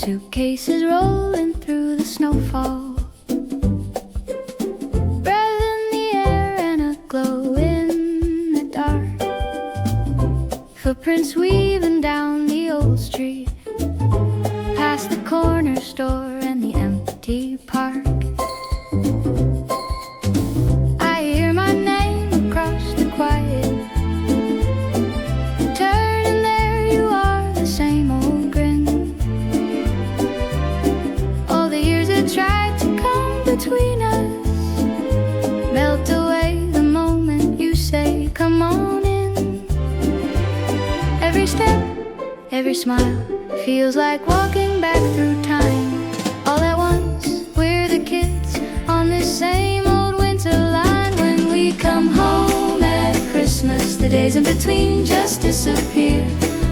Suitcases rolling through the snowfall, breath in the air and a glow in the dark. Footprints weaving down the old street, past the corner store and the empty park. I hear my name across the quiet, turn and there you are, the same old grin. All the years that tried to come between us melt away the moment you say come on in. Every step, every smile feels like walking back through time. All at once, we're the kids on this same old winter line. When we come home at Christmas, the days in between just disappear.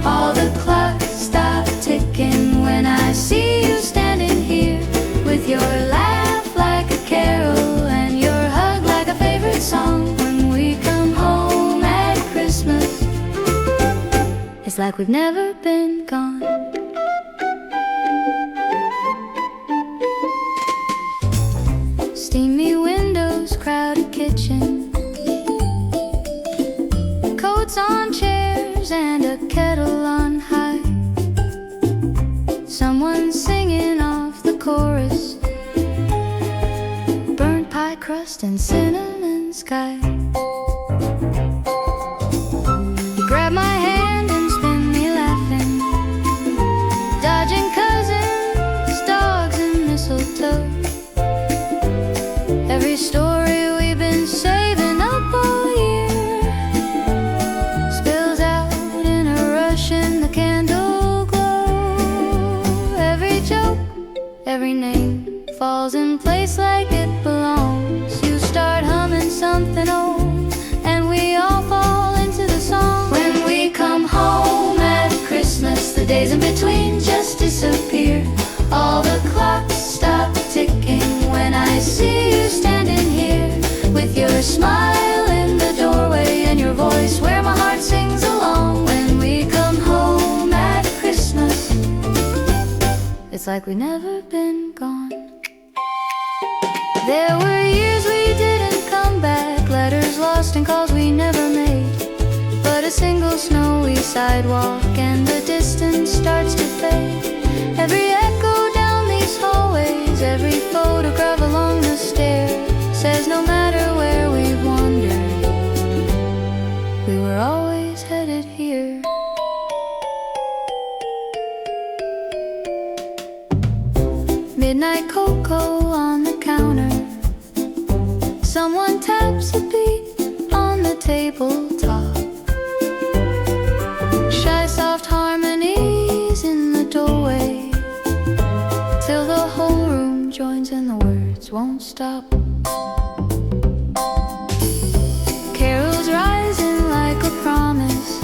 All the clocks stop ticking when I see you standing here, with your laugh like a carol and your hug like a favorite song. When we come home at Christmas, it's like we've never been gone. Steamy windows, crowded kitchen, coats on chairs and a kettle on high. Someone singing off the chorus, burnt pie crust and cinnamon sky. You grab my hand and spin me laughing, dodging cousins, dogs and mistletoe. Every story we've been saving up all year spills out in a rush in the candle glow. Every joke, every name falls in place like it belongs. You start humming something old and we all fall into the song. When we come home at Christmas, the days in between just disappear. All the clocks stop ticking when I see you standing here, with your smile in the doorway and your voice where my heart sings along. When we come home at Christmas, it's like we've never been gone. There were years we didn't come back, letters lost and calls we never made, but a single snowy sidewalk and the distance starts to fade. Every echo down these hallways, every photograph along the stair says no matter where we've wandered, we were always headed here. Midnight cocoa on the counter, someone taps a beat on the tabletop. Shy soft harmonies in the doorway, till the whole room joins and the words won't stop. Carols rising like a promise,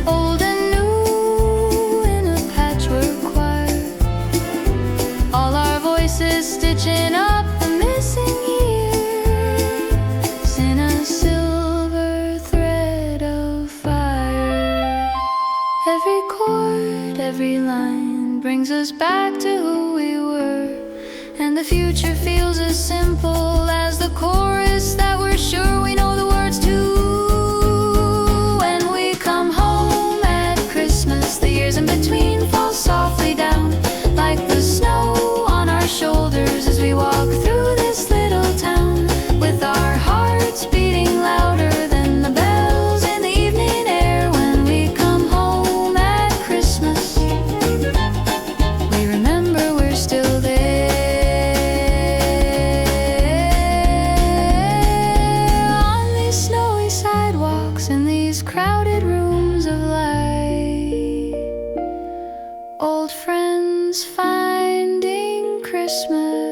old and new in a patchwork choir. All our voices stitching up the missing years in a silver thread of fire. Every chord, every line brings us back to who we were, and the future feels as simple as the chorus that we're sure we know the words to. When we come home at Christmas, the years in between fall softly down like the snow on our shoulders as we walk through this little town, with our hearts beating louder than the bells in the evening air. When we come home at Christmas, we remember we're still there. On these snowy sidewalks, in these crowded rooms of light, old friends finding Christmas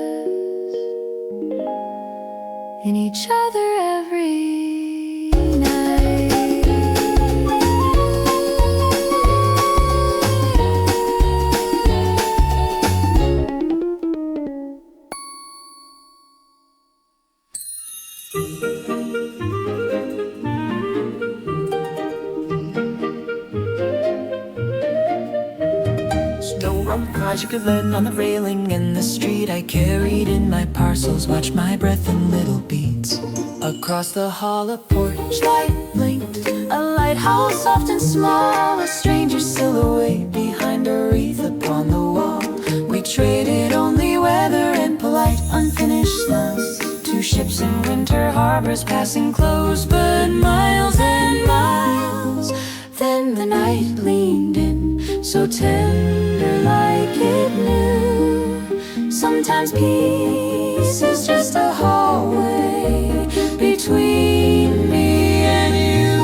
in each other every night. Snow on sugar lead on the railing in the street. I carried in my parcels, watched my breath in little beads. Across the hall a porch light blinked, a lighthouse soft and small, a stranger's silhouette behind a wreath upon the wall. We traded only weather and polite unfinished loves. Two ships in winter harbors passing close, but miles and miles. Then the night leaned in, so tender like it knew. Sometimes peace is just a hallway between me and you.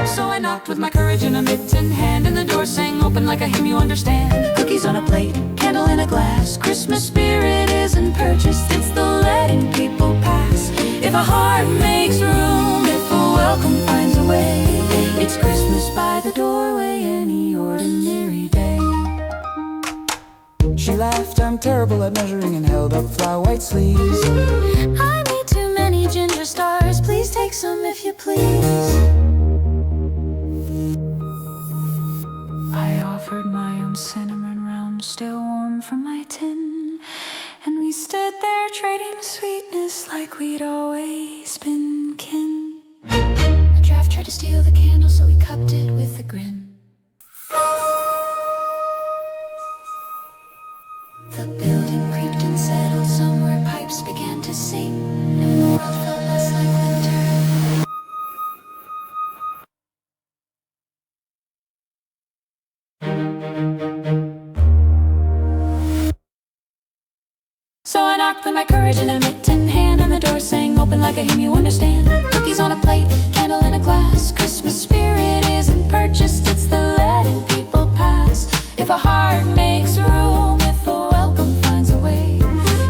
So I knocked with my courage in a mittened hand, and the door sang open like a hymn you understand. Cookies on a plate, candle in a glass. Christmas spirit isn't purchased, it's the letting people pass. If a heart makes room, if a welcome finds a way, it's Christmas by the doorway any ordinary day. She laughed, I'm terrible at measuring, and held up flower white sleeves. I made too many ginger stars, please take some if you please. I offered my own cinnamon round, still warm from my tin, and we stood there trading sweetness like we'd always been kin. A draft tried to steal the candle, so we cupped it with a grin. The building creaked and settled somewhere, pipes began to sing, and the world felt less like winter. So I knocked with my courage in a mittened hand, and the door sang open like a hymn you understand. Cookies on a plate, candle in a glass. Christmas spirit isn't purchased, it's the letting people pass. If a heart makes room, if a welcome finds a way,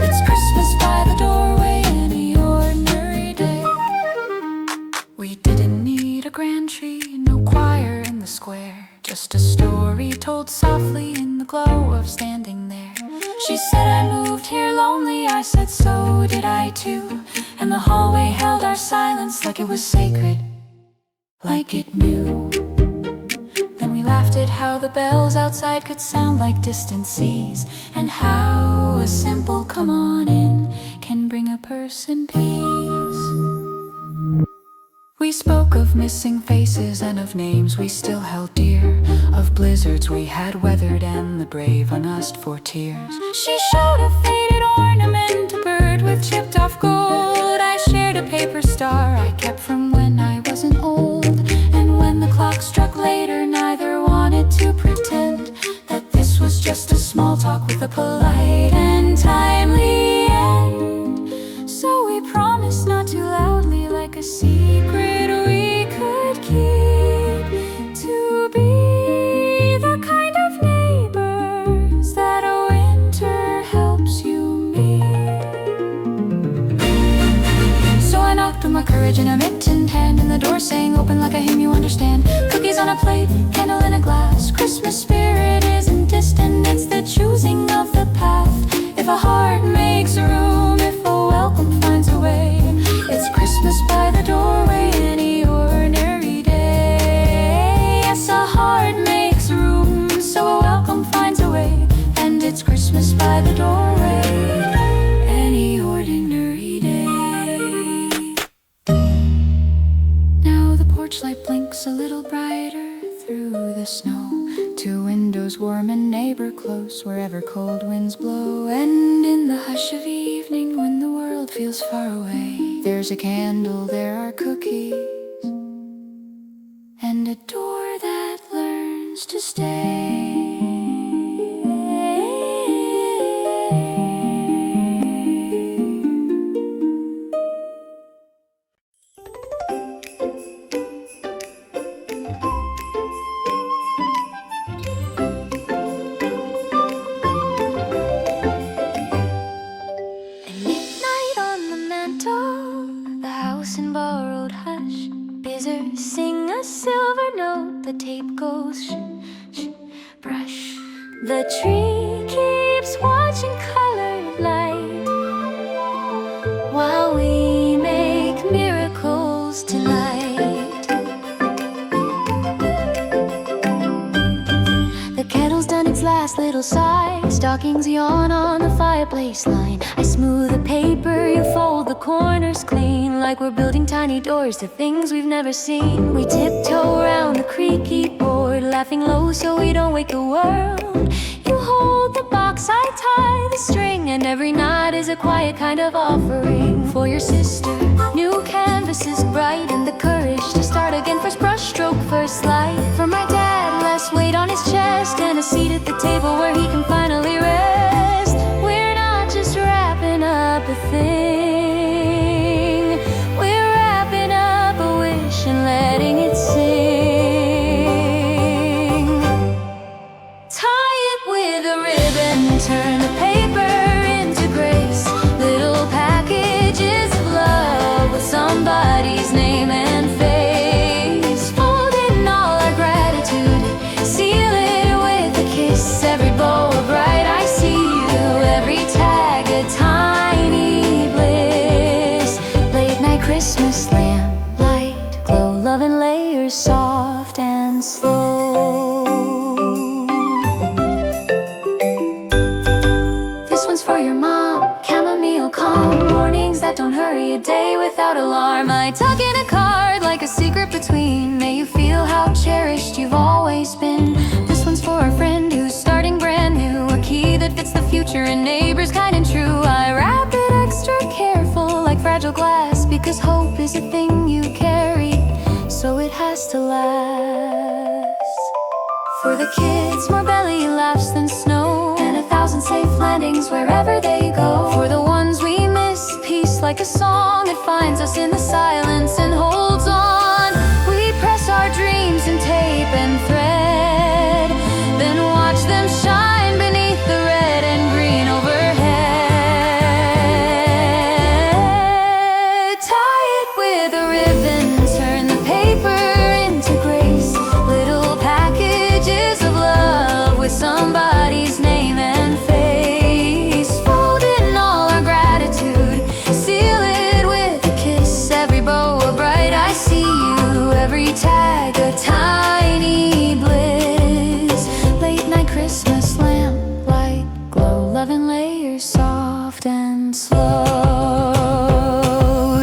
it's Christmas by the doorway any ordinary day. We didn't need a grand tree, no choir in the square, just a story told softly in the glow of standing there. She said I moved here lonely, I said so did I too, and the hallway held our silence like it was sacred, like it knew. Then we laughed at how the bells outside could sound like distant seas, and how a simple come on in can bring a person peace. We spoke of missing faces and of names we still held dear, of blizzards we had weathered and the brave unasked for tears. She showed a faded ornament, a bird with chipped off gold. I shared a paper star I kept from when I wasn't old, and when the clock struck later, neither wanted to pretend that this was just a small talk with a polite and timely end. So we promised not too loudly, like a secret we could keep, to be the kind of neighbors that a winter helps you meet. So I knocked with my courage in a mittened hand, and the door sang open like a hymn you understand. Cookies on a plate, candle in a glass. Christmas spirit isn't distant, it's the choosing of the path. If a heart makes room, if a welcome finds a way, it's Christmas by the doorway any ordinary day. Yes, a heart makes room, so a welcome finds a way, and it's Christmas by the doorway any ordinary day. Now the porch light blinks a little brighter through the snow. Two windows warm and neighbor close, wherever cold winds blow. And in the hush of evening, when the world feels far away, there's a candle, there are cookies, and a door that learns to stay. In borrowed hush, bizzers sing a silver note, the tape goes shh, shh, brush. The tree keeps watching color stockings yawn on the fireplace line. I smooth the paper, you fold the corners clean, like we're building tiny doors to things we've never seen. We tiptoe around the creaky board, laughing low so we don't wake the world. You hold the box, I tie the string, and every knot is a quiet kind of offering for your sister. New canvases bright and the courage to start again. First brush stroke, first light. For my dad, less weight on his chest and a seat at the table where he can finally rest. We're not just wrapping up a thing, we're wrapping up a wish and letting it sing. Tie it with a ribbon, turn the paper into grace. Little packages of love with somebody's name and face. Fold in all our gratitude, seal it with a kiss. Every bow a bright I see you, every tag a tiny bliss. Late night Christmas lamplight glow, love in layers soft and slow. This one's for your mom, chamomile calm, mornings that don't hurry, a day without alarm. I tuck in a card like a secret between, may you feel how cherished you've always been. This one's for a friend who's starting brand new, a key that fits the future and neighbors kind and true. I wrap it extra careful like fragile glass, because hope is a thing you carry, so it has to last. For the kids, more belly laughs than snow, and 1,000 safe landings wherever they go. For the ones we miss, peace like a song, it finds us in the silence and holds on. We press our dreams in tape and thread, then watch them shine beneath the red and green overhead. Tie it with a ribbon, turn the paper into grace. Little packages of love with somebody's name and face. Fold in all our gratitude, seal it with a kiss. Every bow a bright I see you, every tag a tiny bliss. Late night Christmas lamplight glow, love in layers soft and slow.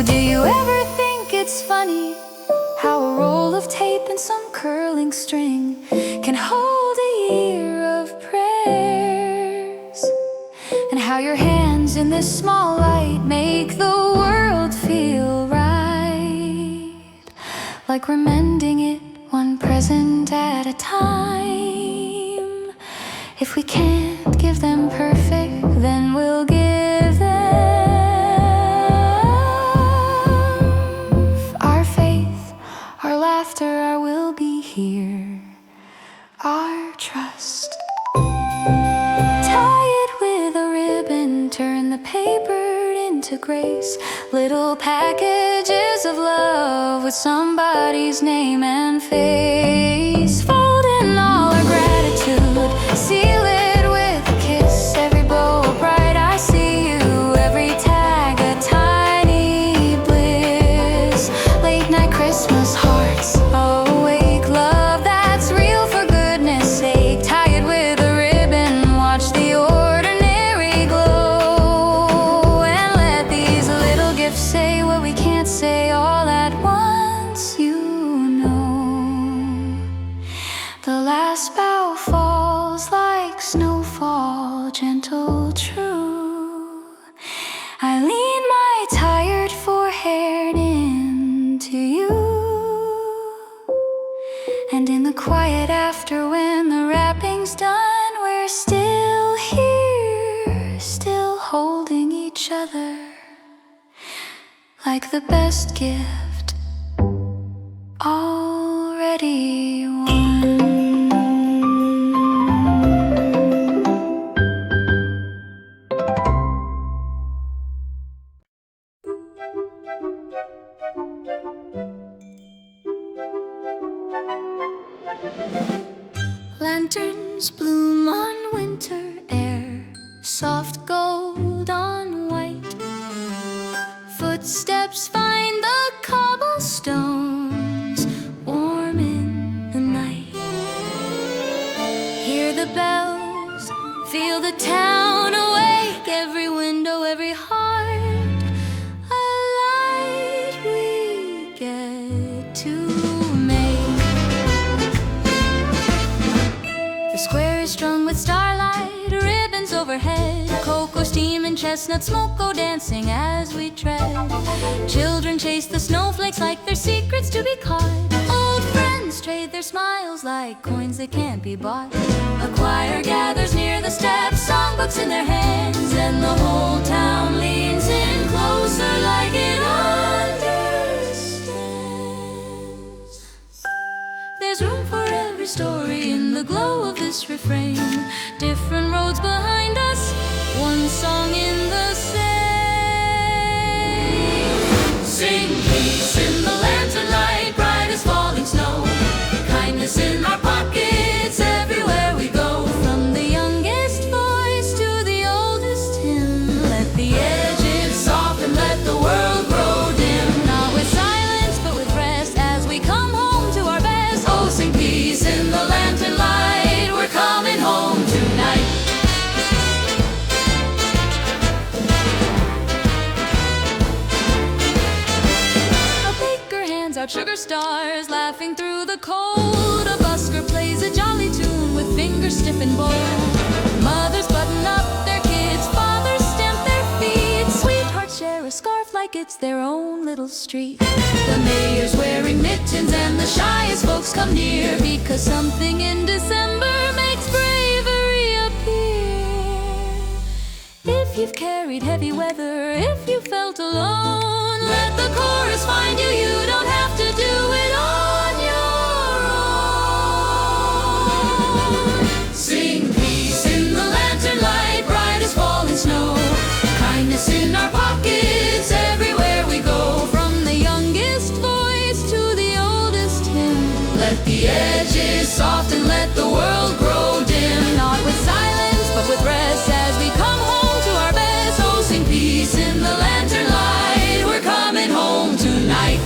Do you ever think it's funny how a roll of tape and some curling string can hold a year of prayers? And how your hands in this small light make the world feel right, like we're mending it one present at a time. If we can't give them perfect, then we'll give them our faith, our laughter, our will be here, our trust. Tie it with a ribbon, turn the paper into grace. Little packages of love with somebody's name and face. Fold in all our gratitude, seal it with a kiss. Every bow bright I see you, every tag a tiny bliss. Late night Christmas hearts awake, love that's real for goodness sake. Tie it with a ribbon, watch the ordinary glow, and let these little gifts say what we can't say all at once. You know, the last bough falls like snowfall, gentle, true. I lean my tired forehead into you, and in the quiet after, when the wrapping's done, we're still here, still holding each other, like the best gift already won. Lanterns bloom on winter air, soft gold on white. Footsteps find the cobblestones, warm in the night. Hear the bells, feel the town Cocoa steam and chestnut smoke go dancing as we tread. Children chase the snowflakes like they're secrets to be caught. Old friends trade their smiles like coins that can't be bought. A choir gathers near the steps, songbooks in their hands, and the whole town leans in closer like it understands. There's room for every story in the glow of this refrain. Different roads behind us, one song in the same. Sing peace in the lantern light, bright as falling snow. Kindness in our pockets everywhere we go. From the youngest voice to the oldest hymn, let the edges soften, let the world grow dim. Not with silence but with rest as we come home to our best. Oh, sing peace in the lantern light, we're coming home tonight. Out sugar stars, laughing through the cold. A busker plays a jolly tune with fingers stiff and bold. Mothers button up their kids, fathers stamp their feet. Sweethearts share a scarf like it's their own little street. The mayor's wearing mittens and the shyest folks come near, because something in December makes bravery appear. If you've carried heavy weather, if you felt alone, let the chorus find you. You don't have to do it on your own. Sing peace in the lantern light, bright as falling snow. Kindness in our pockets everywhere we go. From the youngest voice to the oldest hymn, let the edges soften, let the world grow dim. Not with silence but with rest as we come home to our best. Oh, sing peace in the lantern light, we're coming home tonight.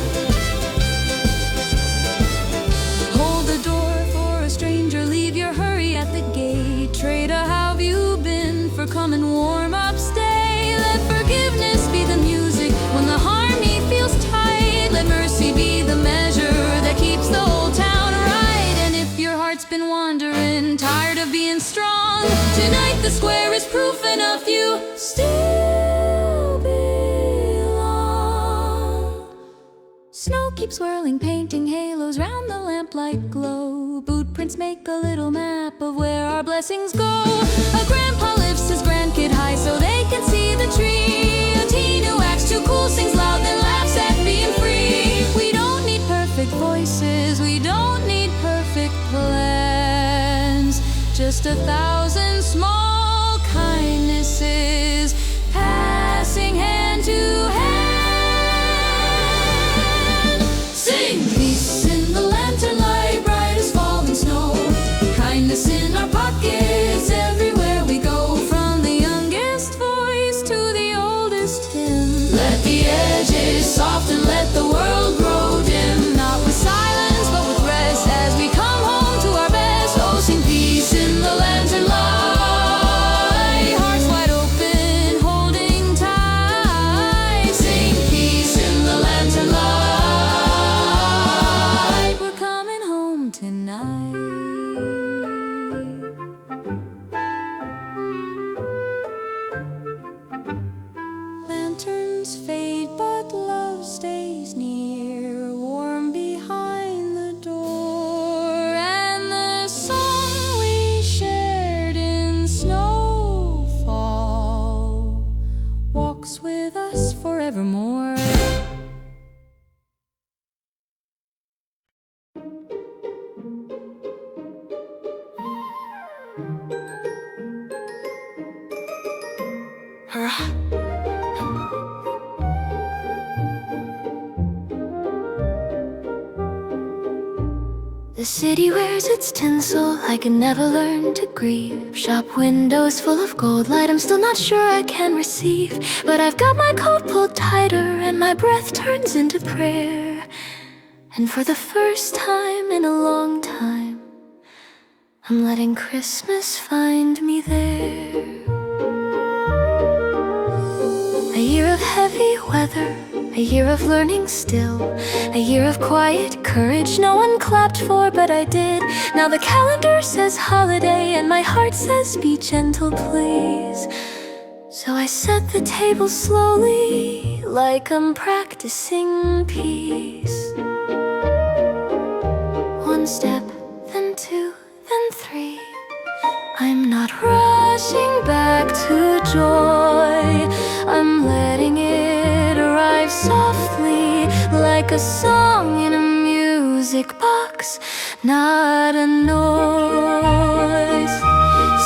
Hold the door for a stranger, leave your hurry at the gate. Trade a "how have you been" for "come and warm up, stay." Let forgiveness be the music when the harmony feels tight. Let mercy be the measure that keeps the whole town right. And if your heart's been wandering, tired of being strong, tonight the square is proof enough you still belong. Snow keeps swirling, painting halos round the lamplight glow. Boot prints make a little map of where our blessings go. A grandpa lifts his grandkid high so they can see the tree. A teen who acts too cool sings loud then laughs at being free. We don't need perfect voices, we don't need perfect plans. Just 1,000 small kindnesses passing hand to hand. Sing peace in the lantern light, bright as falling snow. Kindness in our pockets everywhere we go. From the youngest voice to the oldest hymn, let the edges soften, let the world grow dim. Not with silence but with rest as we come home to our best. Oh, sing peace in the lantern light, hearts wide open, holding tight. Sing peace in the lantern light, we're coming home tonight. Lanterns fade but love stays near, warm behind the door. And the song we shared in snowfall walks with us forevermore. The city wears its tinsel, I can never learn to grieve. Shop windows full of gold light, I'm still not sure I can receive. But I've got my coat pulled tighter and my breath turns into prayer. And for the first time in a long time, I'm letting Christmas find me there. A year of heavy weather, a year of learning still, a year of quiet courage no one clapped for, but I did. Now the calendar says holiday and my heart says be gentle please. So I set the table slowly, like I'm practicing peace. One step, then two, then three. I'm not rushing back to joy. I'm letting it arrive softly, like a song in a music box, not a noise.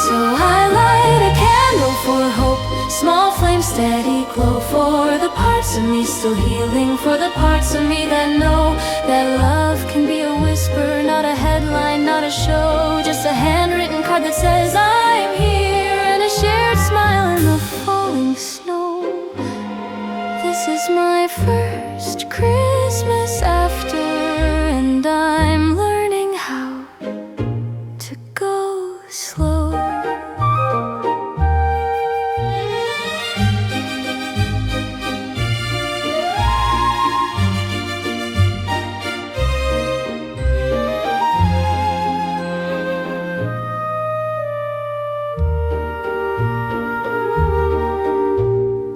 So I light a candle for hope, small flame, steady glow, for the parts of me still healing, for the parts of me that know that love can be a whisper, not a headline, not a show, just a handwritten card that says I'm here, and a shared smile in the falling snow. This is my first Christmas after, and I'm learning how to go slow.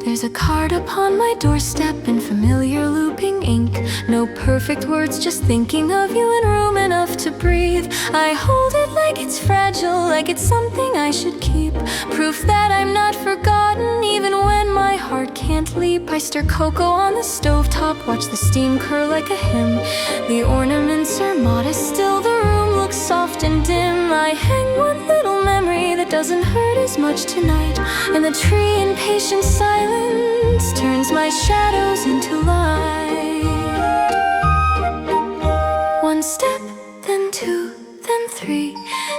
There's a card upon my doorstep in familiar looping ink. No perfect words, just thinking of you in room enough to breathe. I hold it like it's fragile, like it's something I should keep. Proof that I'm not forgotten, even when my heart can't leap. I stir cocoa on the stovetop, watch the steam curl like a hymn. The ornaments are modest, still the room looks soft and dim. I hang one little memory that doesn't hurt as much tonight, and the tree in patient silence turns my shadows into light. One step, then two, then three.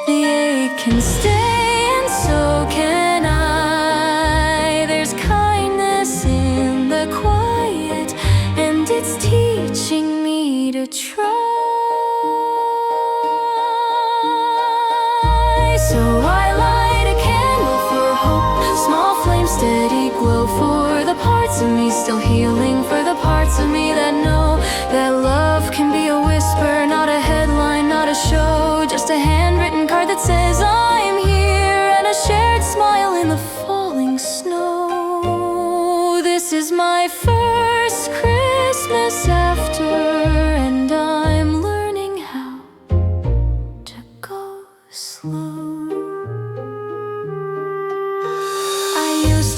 The ache can stay, and so can I. There's kindness in the quiet, and it's teaching me to try. So I light a candle for hope, small flame, steady glow, for the parts of me still healing, for the parts of me that know that love can be a whisper, not a headline, not a show, just a handwritten card that says I'm here, and a shared smile in the falling snow. This is my first Christmas after, and I'm learning how to go slow.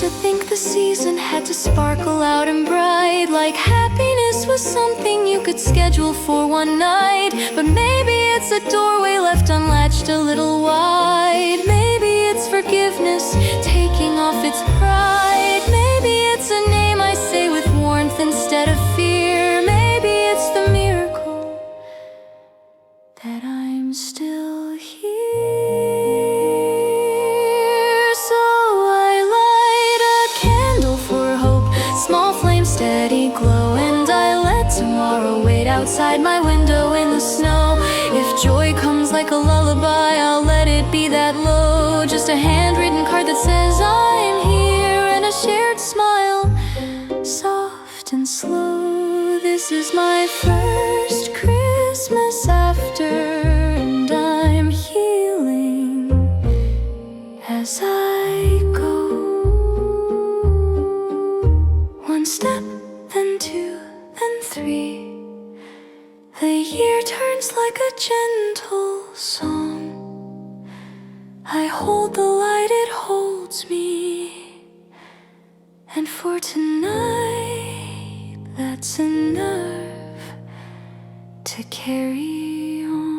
To think the season had to sparkle out and bright, like happiness was something you could schedule for one night. But maybe it's a doorway left unlatched a little wide. Maybe it's forgiveness taking off its pride. Maybe it's a name I say with warmth instead of fear. Maybe it's the miracle that I'm still here. Steady glow, and I let tomorrow wait outside my window in the snow. If joy comes like a lullaby, I'll let it be that low. Just a handwritten card that says I'm here, and a shared smile, soft and slow. This is my first Christmas after, and I'm healing as I go. One step, then two, then three. The year turns like a gentle song. I hold the light, it holds me. And for tonight, that's enough to carry on.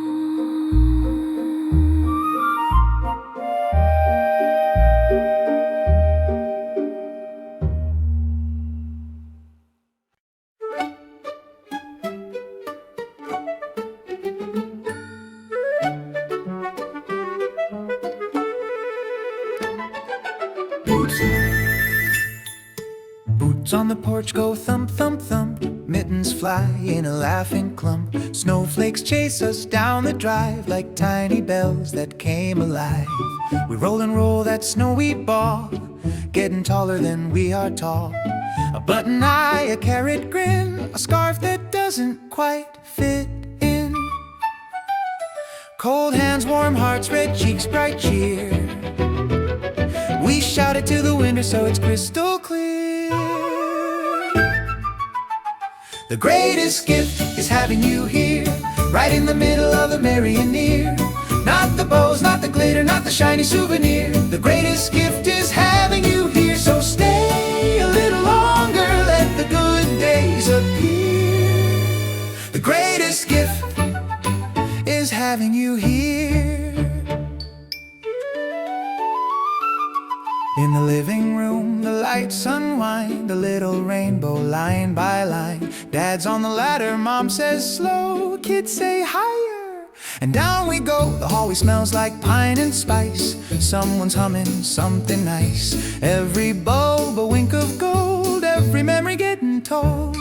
Boots on the porch go thump, thump, thump. Mittens fly in a laughing clump. Snowflakes chase us down the drive like tiny bells that came alive. We roll and roll that snowy ball, getting taller than we are tall. A button eye, a carrot grin, a scarf that doesn't quite fit in. Cold hands, warm hearts, red cheeks, bright cheer. We shout it to the winter so it's crystal clear. The greatest gift is having you here, right in the middle of the merry and near. Not the bows, not the glitter, not the shiny souvenir. The greatest gift is having you here. So stay a little longer, let the good days appear. The greatest gift is having you here. In the living room, the lights unwind, a little rainbow line by line. Dad's on the ladder, Mom says slow, kids say higher. And down we go, the hallway smells like pine and spice. Someone's humming something nice. Every bulb a wink of gold, every memory getting told.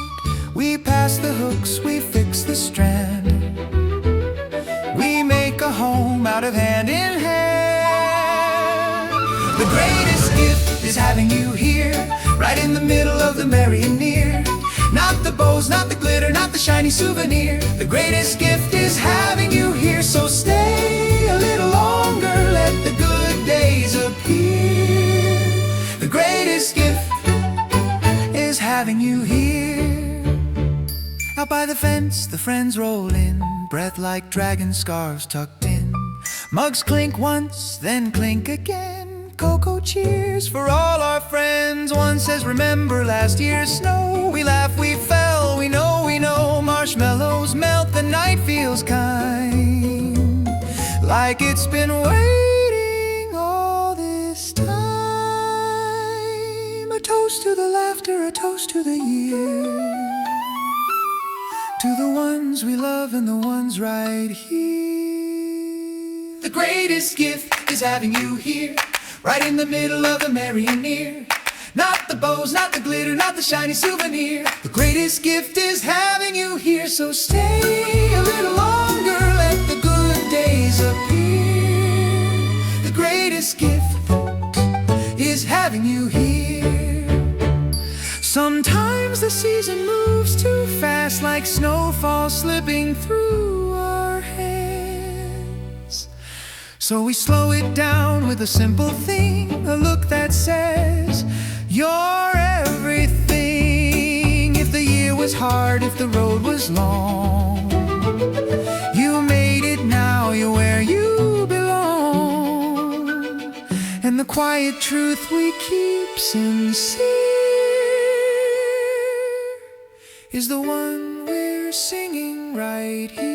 We pass the hooks, we fix the strand. We make a home out of hand in hand. The greatest gift is having you here, right in the middle of the merry and near. Not the bows, not the glitter, not the shiny souvenir. The greatest gift is having you here. So stay a little longer, let the good days appear. The greatest gift is having you here. Out by the fence, the friends roll in, breath like dragon scarves tucked in. Mugs clink once, then clink again. Cocoa cheers for all our friends. One says, remember last year's snow. We laugh, we fell, we know. Marshmallows melt, the night feels kind, like it's been waiting all this time. A toast to the laughter, a toast to the year, to the ones we love and the ones right here. The greatest gift is having you here, right in the middle of the merry and near. Not the bows, not the glitter, not the shiny souvenir. The greatest gift is having you here. So stay a little longer, let the good days appear. The greatest gift is having you here. Sometimes the season moves too fast, like snowfall slipping through our hands. So we slow it down with a simple thing, a look that says, you're everything. If the year was hard, if the road was long, you made it, now you're where you belong. And the quiet truth we keep sincere is the one we're singing right here.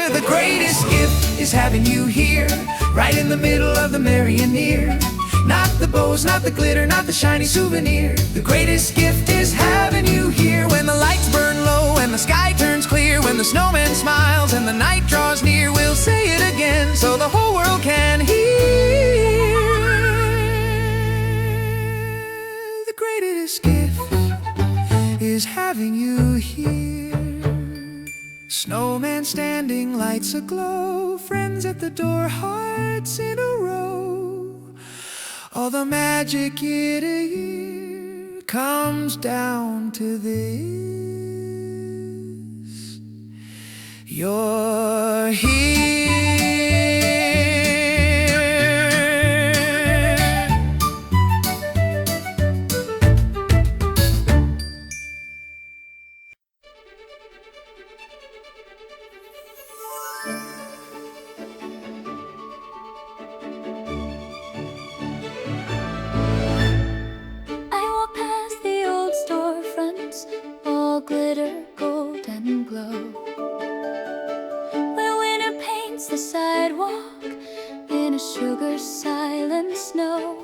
The greatest gift is having you here, right in the middle of the merry and near. Not the bows, not the glitter, not the shiny souvenir. The greatest gift is having you here. When the lights burn low and the sky turns clear, when the snowman smiles and the night draws near, we'll say it again so the whole world can hear. The greatest gift is having you here. Snowman standing, lights aglow, friends at the door, hearts in a row. All the magic year to year comes down to this: you're here. All glitter, gold and glow, where winter paints the sidewalk in a sugar silent snow.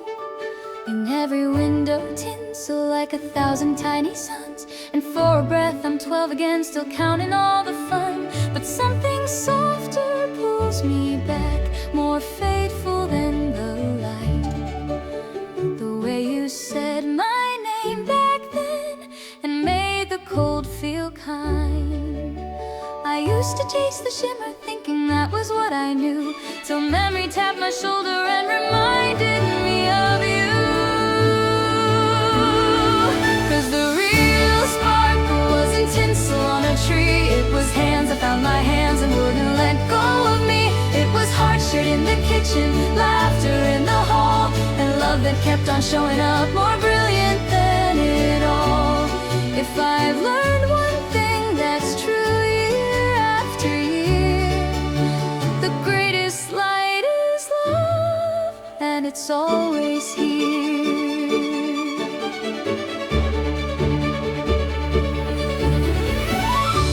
In every window tinsel like 1,000 tiny suns, and for a breath I'm 12 again, still counting all the fun. But something softer pulls me back, more fateful than the light. The way you said my name back then and made the cold feel kind. I used to chase the shimmer, thinking that was what I knew, till memory tapped my shoulder and reminded me of you. 'Cause the real sparkle wasn't tinsel on a tree, it was hands. I found my hands and wouldn't let go of me. shirt in the kitchen, laughter in the hall, and love that kept on showing up, more brilliant than it all. If I've learned one thing that's true year after year, the greatest light is love, and it's always here.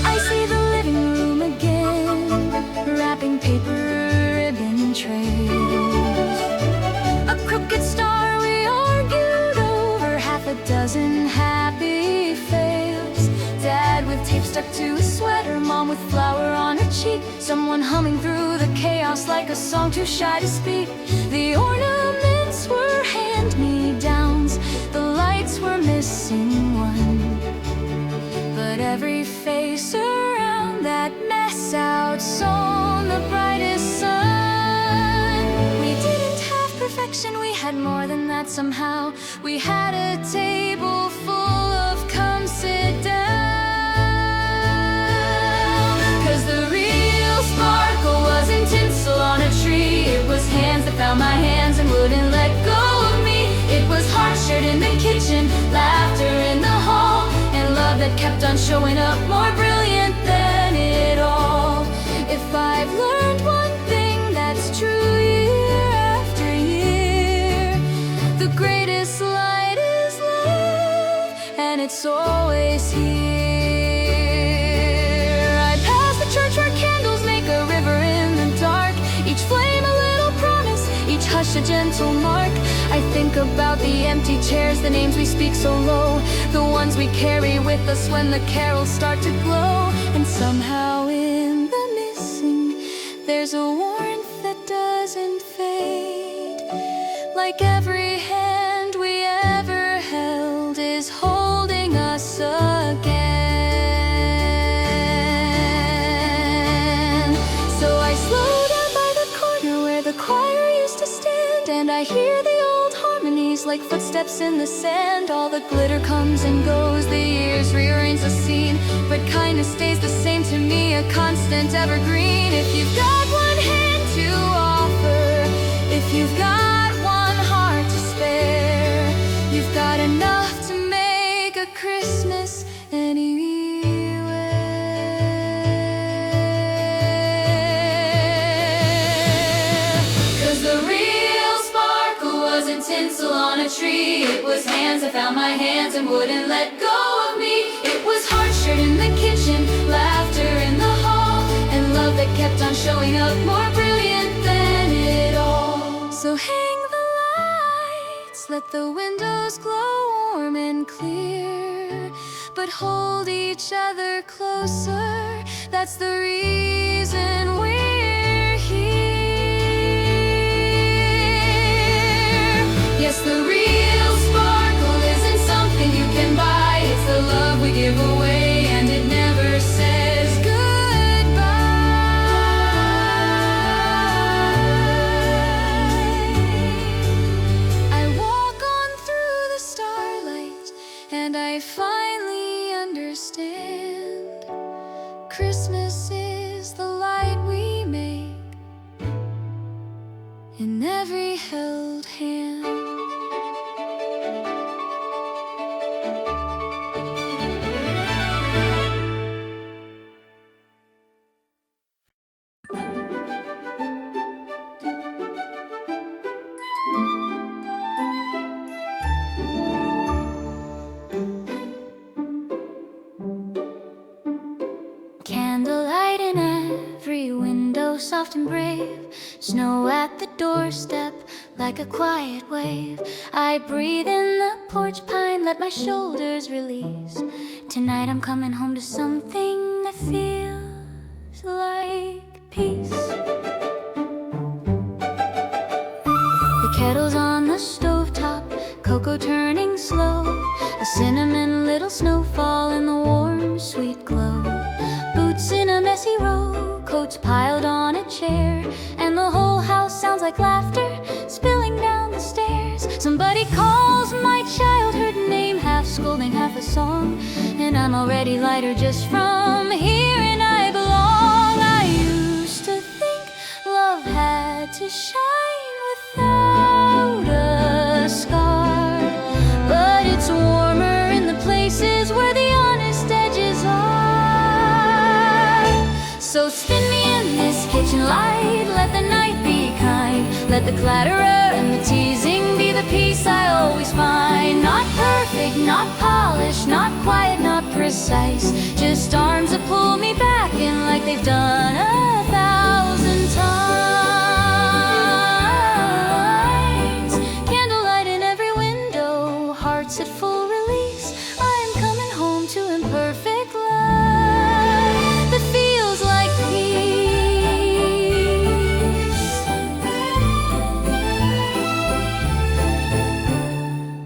I see the living room again, wrapping paper ribbon trays. A crooked star we argued over, half a dozen happy fails. Dad with tape stuck to his sweater, Mom with flour on her cheek, someone humming through the chaos like a song too shy to speak. The ornaments were hand-me-downs, the lights were missing one, but every face around that mess outshone the brightest sun. We didn't have perfection, we had more than that somehow. We had a table full of come sit down. 'Cause the real sparkle wasn't tinsel on a tree, it was hands that found my hands and wouldn't let go of me. It was heart shared in the kitchen, laughter in the hall, and love that kept on showing up, more brilliant than it all. If I've learned one thing that's true year after year, the greatest light is love, and it's always here. I pass the church where candles make a river in the dark, each flame a little promise, each hush a gentle mark. I think about the empty chairs, the names we speak so low, the ones we carry with us when the carols start to glow. And somehow in the missing, there's a warmth that doesn't fade, like every hand we ever held is holding us again. So I slow down by the corner where the choir used to stand, and I hear the old harmonies like footsteps in the sand. All the glitter comes and goes, the years rearrange the scene, but kindness stays the same to me, a constant evergreen. If you've got one hand to offer, if you've got one heart to spare, you've got enough to make a Christmas anywhere. 'Cause the real sparkle wasn't tinsel on a tree, it was hands that found my hands and wouldn't let go of me. It was heart shared in the kitchen, laughter in the hall, and love that kept on showing up, more brilliant than it all. So hang the lights, let the windows glow warm and clear, but hold each other closer, that's the reason we're here. Yes, the real sparkle isn't something you can buy, it's the love we give away, and it never says goodbye. I walk on through the starlight, and I finally understand. Christmas is the light we make in every held hand. Candlelight in every window, soft and brave. Snow at the doorstep, like a quiet wave. I breathe in the porch pine, let my shoulders release. Tonight I'm coming home to something that feels like peace. The kettle's on the stovetop, cocoa turning slow, a cinnamon little snowfall in the warm, sweet glow. Boots in a messy row, coats piled on a chair, and the whole house sounds like laughter spilling down the stairs. Somebody calls my childhood name, half scolding, half a song, and I'm already lighter just from hearing I belong. I used to think love had Let the clatterer and the teasing be the peace I always find. Not perfect, not polished, not quiet, not precise. Just arms that pull me back in like they've done 1,000 times. Candlelight in every window, hearts at full release. I'm coming home to imperfect love that feels like peace.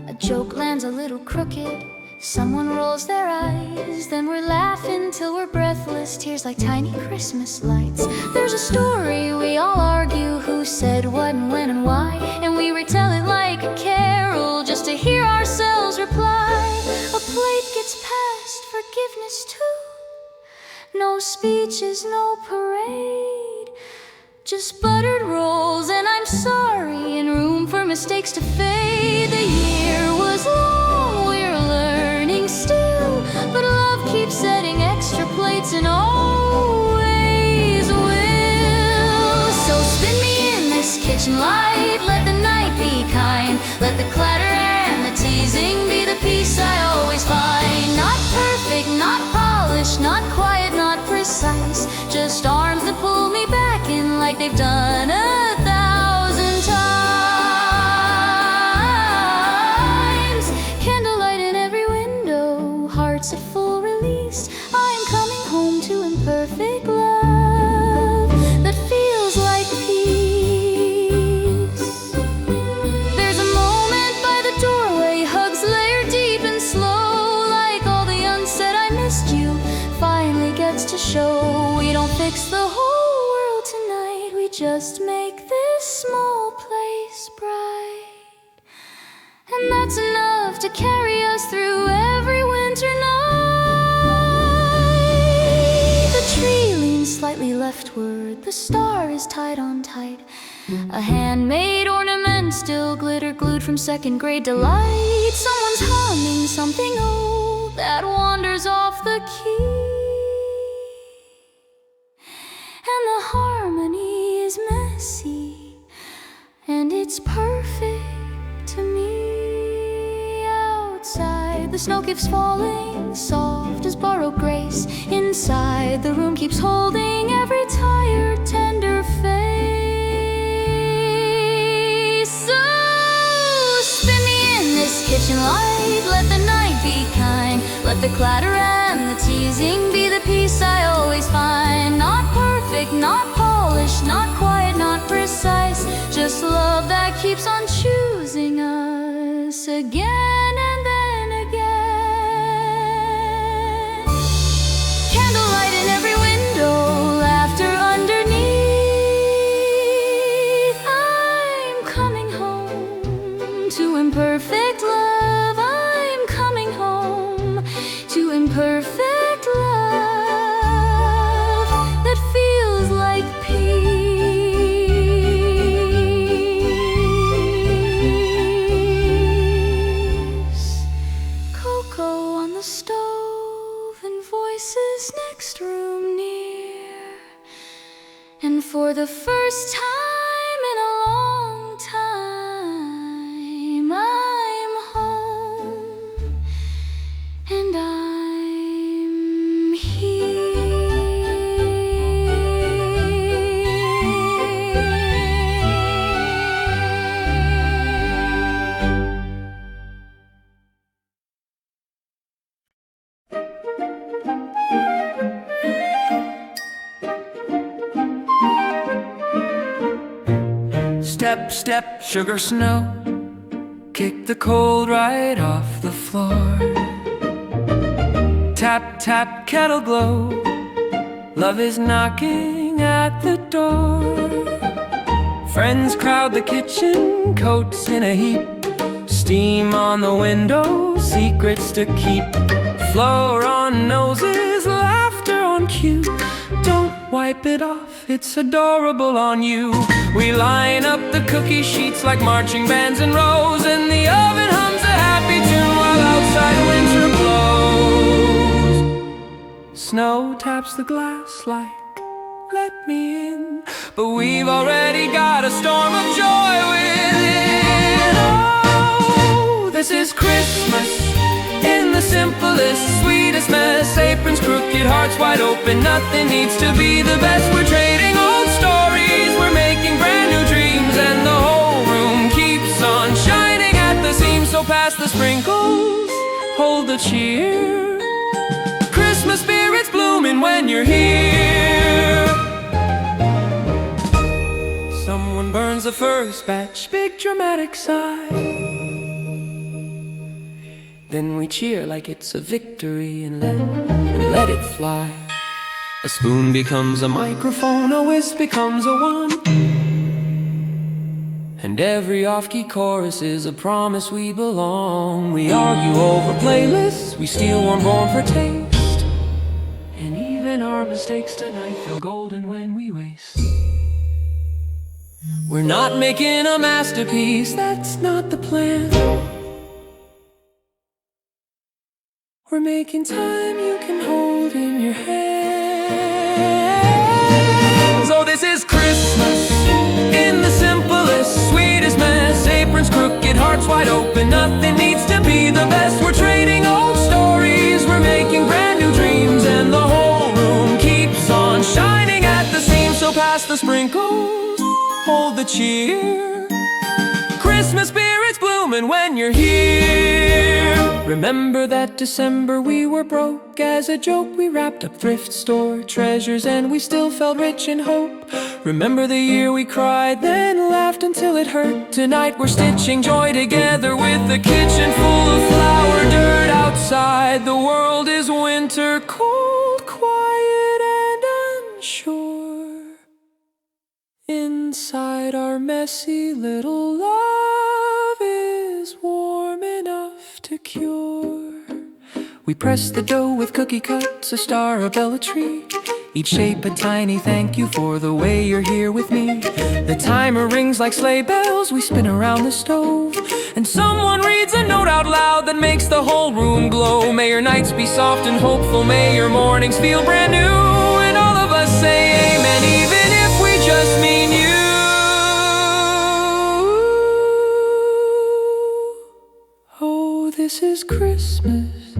A joke lands a little crooked, someone rolls their eyes, then we're laughing till we're breathless, tears like tiny Christmas lights. There's a story, we all argue who said what and when and why, and we retell it like a carol just to hear ourselves reply. A plate gets passed, forgiveness too. No speeches, no parade, just buttered rolls and I'm sorry, and room for mistakes to fade. The year was long, we're learning still, but love keeps setting extra plates and always will. So spin me in this kitchen light, let the night be kind. Let the clatter and the teasing be the peace I always find. Not perfect, not polished, not quiet, not precise. Just arms that pull me back in like they've done 1,000 times. Candlelight in every window, hearts at full release. I'm coming home to imperfect love that feels like peace. There's a moment by the doorway, hugs layer deep and slow, like all the unsaid I missed you finally gets to show. We don't fix the whole world tonight, we just make this small place bright. And that's enough to carry us through every winter night. The tree leans slightly leftward, the star is tied on tight. A handmade ornament still glitter glued from second grade delight. Someone's humming something old that wanders off the key, and the harmony is messy, and it's perfect to me. Outside, the snow keeps falling, soft as borrowed grace. Inside, the room keeps holding every tired, tender face. So spin me in this kitchen light, let the night be kind. Let the clatter and the teasing be the peace I always find. Not perfect, not polished, not quiet, not precise. Just love that keeps on choosing us again and then again. Candlelight in every window, laughter underneath. I'm coming home to imperfect love. I'm coming home to imperfect love that feels like peace. Cocoa on the stove and voices next room near, and for the first time in a long time I'm home, and I'm here. Step, step, sugar snow, kick the cold right off the floor. Tap, tap, kettle glow, love is knocking at the door. Friends crowd the kitchen, coats in a heap, steam on the window, secrets to keep. Floor on noses, laughter on cue. Don't wipe it off, it's adorable on you. We line up the cookie sheets like marching bands in rows, and the oven hums a happy tune while outside winter blows. Snow taps the glass like let me in, but we've already got a storm of joy within. Oh, this is Christmas in the simplest, sweetest mess. Aprons crooked, hearts wide open, nothing needs to be the best. We're trading old stories, we're making brand new dreams, and the whole room keeps on shining at the seams. So pass the sprinkles, hold the cheer. Christmas spirit's blooming when you're here. Someone burns the first batch, big dramatic sigh. Then we cheer like it's a victory and let it fly. A spoon becomes a microphone, a whisk becomes a one, and every off-key chorus is a promise we belong. We argue over playlists, we steal one born for taste, and even our mistakes tonight feel golden when we waste. We're not making a masterpiece, that's not the plan. We're making time you can hold in your hands. Oh, this is Christmas in the simplest, sweetest mess. Aprons crooked, hearts wide open, nothing needs to be the best. We're trading old stories, we're making brand new dreams, and the whole room keeps on shining at the seams. So pass the sprinkles, hold the cheer. Christmas spirit's blooming when you're here. Remember that December we were broke. As a joke we wrapped up thrift store treasures, and we still felt rich in hope. Remember the year we cried, then laughed until it hurt. Tonight we're stitching joy together with the kitchen full of flour dirt. Outside the world is winter, cold, quiet and unsure. Inside our messy little love is warm enough to cure. We press the dough with cookie cuts, a star, a bell, a tree. Each shape a tiny thank you for the way you're here with me. The timer rings like sleigh bells, we spin around the stove, and someone reads a note out loud that makes the whole room glow. May your nights be soft and hopeful, may your mornings feel brand new, and all of us say amen, even if we just mean you. Oh, this is Christmas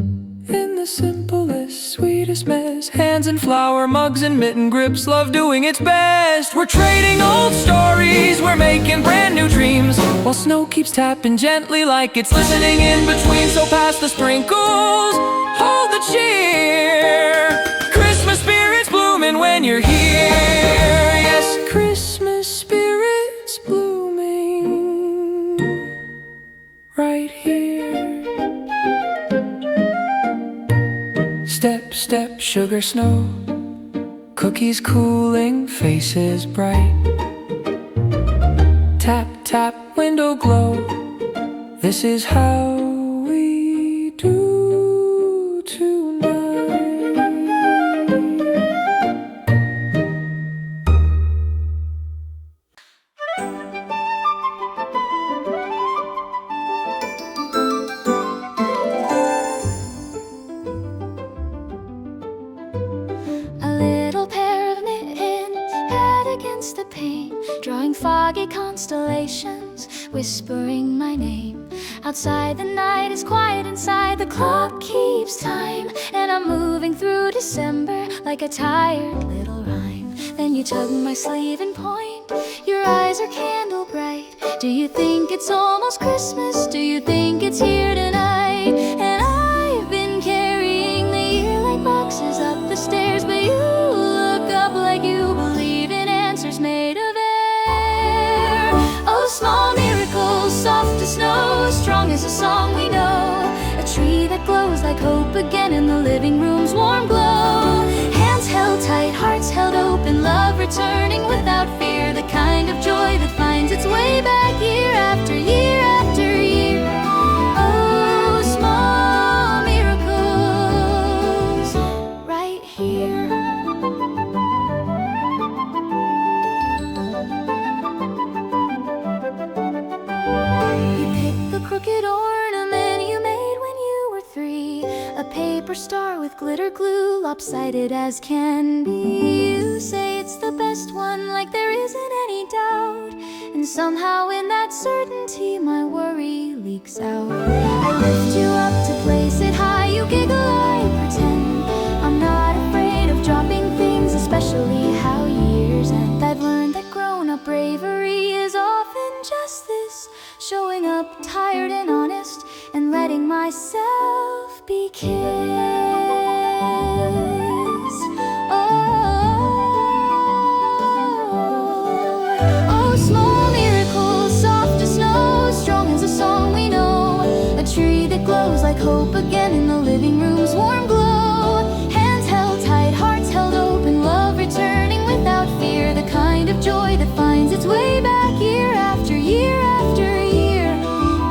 in the simplest, sweetest mess. Hands in flour, mugs and mitten grips, love doing its best. We're trading old stories, we're making brand new dreams, while snow keeps tapping gently like it's listening in between. So pass the sprinkles, hold the cheer. Christmas spirit's blooming when you're here. Yes, Christmas spirit's blooming right here. Step, step, sugar, snow, cookies cooling, faces bright. Tap, tap, window glow, this is how we do tonight. The pain, drawing foggy constellations, whispering my name. Outside the night is quiet, inside the clock keeps time, and I'm moving through December like a tired little rhyme. Then you tug my sleeve and point, your eyes are candle bright. Do you think it's almost Christmas? Do you think it's here tonight? And I've been carrying the year like boxes up the stairs, but you look up like you believe in answers made of air. Oh, small miracles, soft as snow, strong as a song we know. A tree that glows like hope again in the living room's warm glow. Hands held tight, hearts held open, love returning without fear. The kind of joy that finds its way back year after year after year. Oh, small miracles right here. Crooked ornament you made when you were 3, a paper star with glitter glue, lopsided as can be. You say it's the best one, like there isn't any doubt. And somehow in that certainty my worry leaks out. I lift you up to place it high, you giggle, I pretend I'm not afraid of dropping things, especially how years end. I've learned that grown-up bravery is often just this, showing up tired and honest, and letting myself be kissed. Oh, small miracles, soft as snow, strong as a song we know. A tree that glows like hope again in the living room's warm glow. Hands held tight, hearts held open, love returning without fear. The kind of joy that finds its way back year after year after year.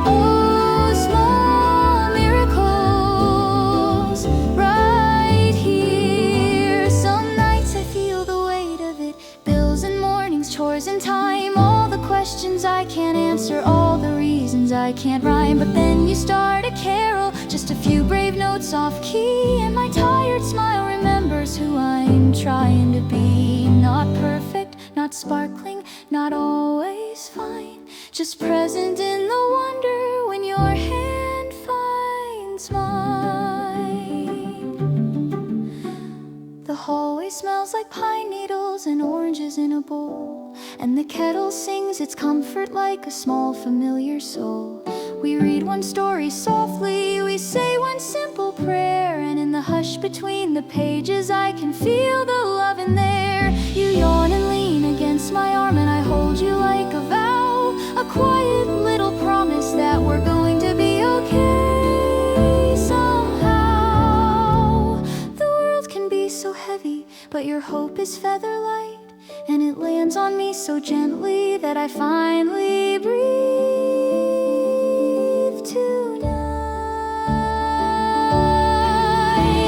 Oh, small miracles, right here. Some nights I feel the weight of it, bills and mornings, chores and time, all the questions I can't answer, all the reasons I can't rhyme. But then you start a carol, just a few brave notes off key, and my tired smile remembers who I'm trying to be. Not perfect, not sparkling, not always fine, just present in the wonder when your hand finds mine. The hallway smells like pine needles and oranges in a bowl, and the kettle sings its comfort like a small familiar soul. We read one story softly, we say one simple prayer, and in the hush between the pages I can feel the love in there. You yawn and lean against my arm, and I hold you like a vow, a quiet little promise that we're going to be okay somehow. The world can be so heavy, but your hope is feather light, and it lands on me so gently that I finally breathe tonight.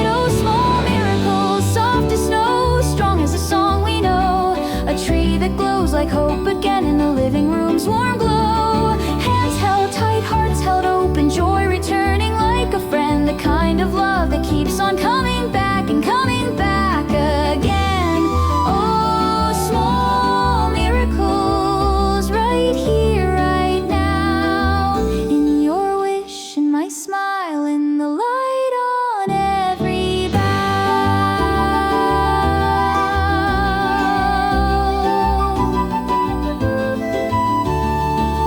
Oh, small miracles, soft as snow, strong as a song we know. A tree that glows like hope again in the living room's warm glow. Hands held tight, hearts held open, joy returning like a friend. The kind of love that keeps on coming back and coming back again. Oh, small miracles, right here, right now. In your wish, in my smile, in the light on every bough.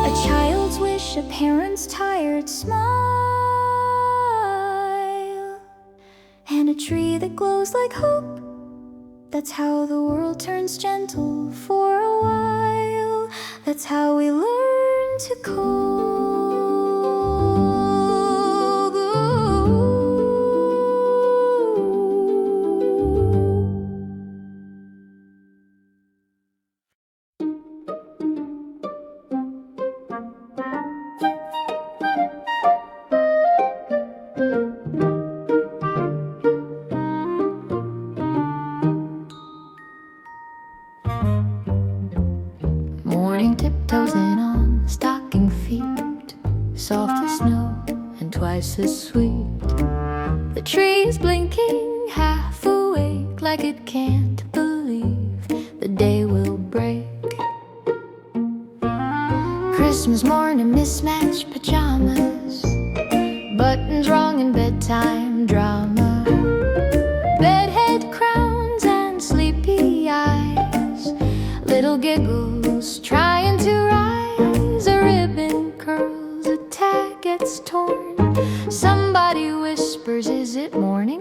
A child's wish, a parent's tired smile, and a tree that glows like hope. That's how the world turns gentle for a while. That's how we learn to cope. Morning tiptoes in on stocking feet, soft as snow and twice as sweet. The tree is blinking, half awake, like it can't believe the day will break. Christmas morning, mismatched pajamas, buttons wrong in bedtime drama, bedhead crowns and sleepy eyes, little giggles trying to rise. A ribbon curls, a tag gets torn. Somebody whispers, is it morning?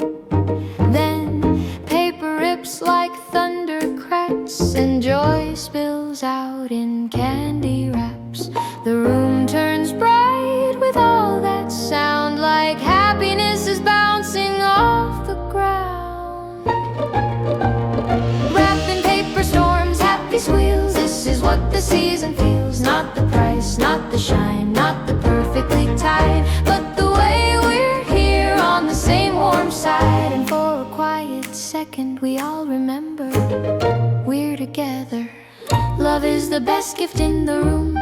Then paper rips like thunder cracks, and joy spills out in candy wraps. The room turns bright with all that sound, like happiness is bouncing off the ground. Wrapped in paper storms, happy squeals. This is what the season feels. Not the price, not the shine, not the perfectly tied, but the way we're here on the same warm side. And for a quiet second we all remember we're together. Love is the best gift in the room,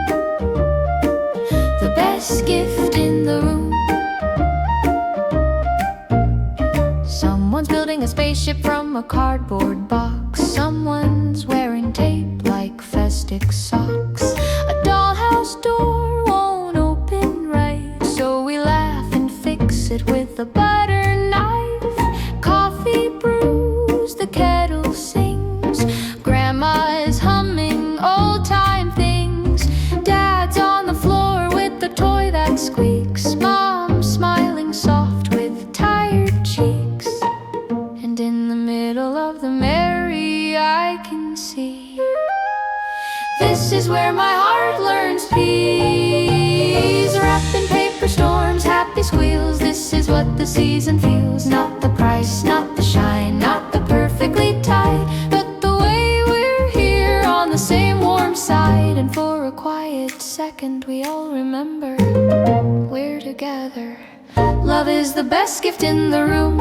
the best gift in the room. Someone's building a spaceship from a cardboard box. Someone a butter knife. Coffee brews, the kettle sings. Grandma is humming old-time things. Dad's on the floor with the toy that squeaks. Mom's smiling soft with tired cheeks. And in the middle of the merry I can see, this is where my heart learns peace. Wrapped in paper storms, happy squeals. This is what the season feels. Not the price, not the shine, not the perfectly tied, but the way we're here on the same warm side. And for a quiet second we all remember we're together. Love is the best gift in the room.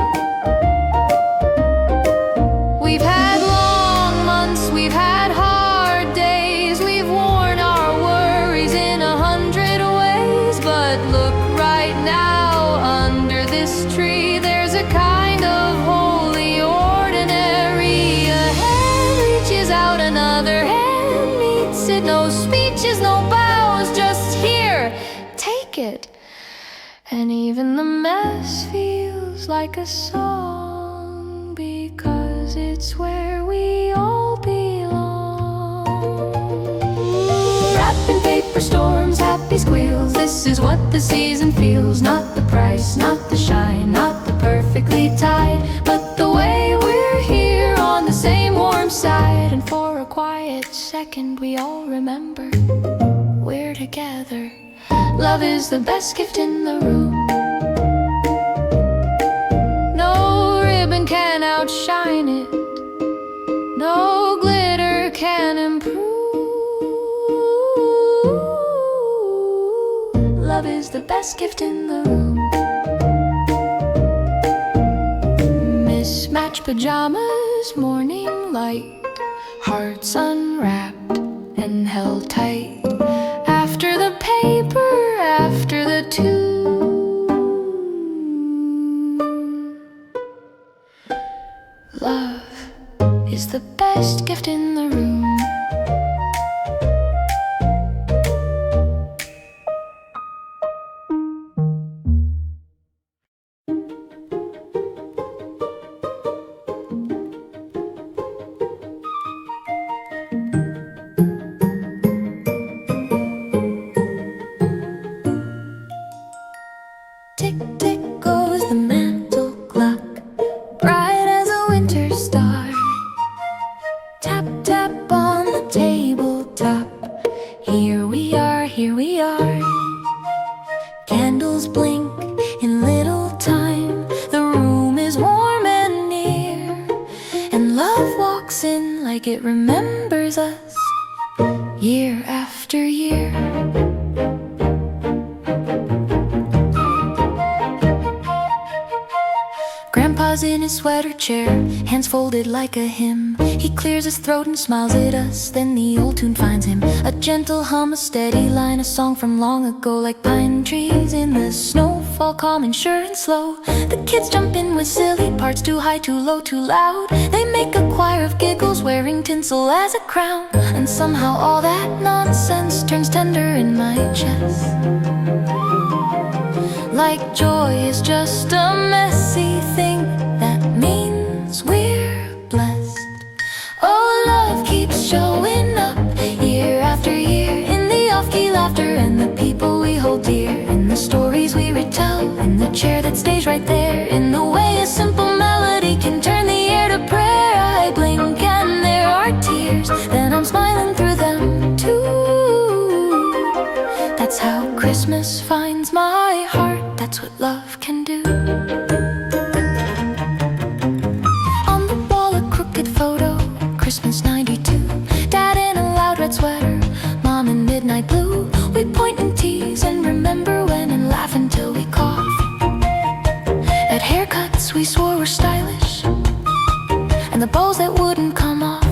We've had long months, we've had hard days. We've worn our worries in 100 ways. But look right now, under this tree, there's a kind of holy ordinary. A hand reaches out, another hand meets it. No speeches, no bows, just here, take it. And even the mess feels like a song, because it's where we all belong. Wrapped in paper storms, happy squeals. This is what the season feels. Not the price, not the shine, not the perfectly tied, but the way we're here on the same warm side. And for a quiet second we all remember we're together. Love is the best gift in the room. No ribbon can outshine it, no glitter can improve. Love is the best gift in the room. Mismatched pajamas, morning light, hearts unwrapped and held tight. After the paper, after the tune, love is the best gift in the room. Tick, tick goes the mantle clock, bright as a winter star. Tap, tap on the tabletop. Here we are, here we are. Candles blink in little time. The room is warm and near, and love walks in like it remembers us year after year. Grandpa's in his sweater chair, hands folded like a hymn. He clears his throat and smiles at us, then the old tune finds him. A gentle hum, a steady line, a song from long ago. Like pine trees in the snowfall, calm and sure and slow. The kids jump in with silly parts, too high, too low, too loud. They make a choir of giggles, wearing tinsel as a crown. And somehow all that nonsense turns tender in my chest. Like joy is just a messy thing that means we're blessed. Oh, love keeps showing up year after year, in the off-key laughter and the people we hold dear, in the stories we retell, in the chair that stays right there, in the way a simple melody can turn the air to prayer. I blink and there are tears, then I'm smiling through them too. That's how Christmas finds my heart. That's what love can do. On the wall a crooked photo, Christmas '92. Dad in a loud red sweater, Mom in midnight blue. We point and tease and remember when and laugh until we cough. At haircuts we swore were stylish, and the bows that wouldn't come off.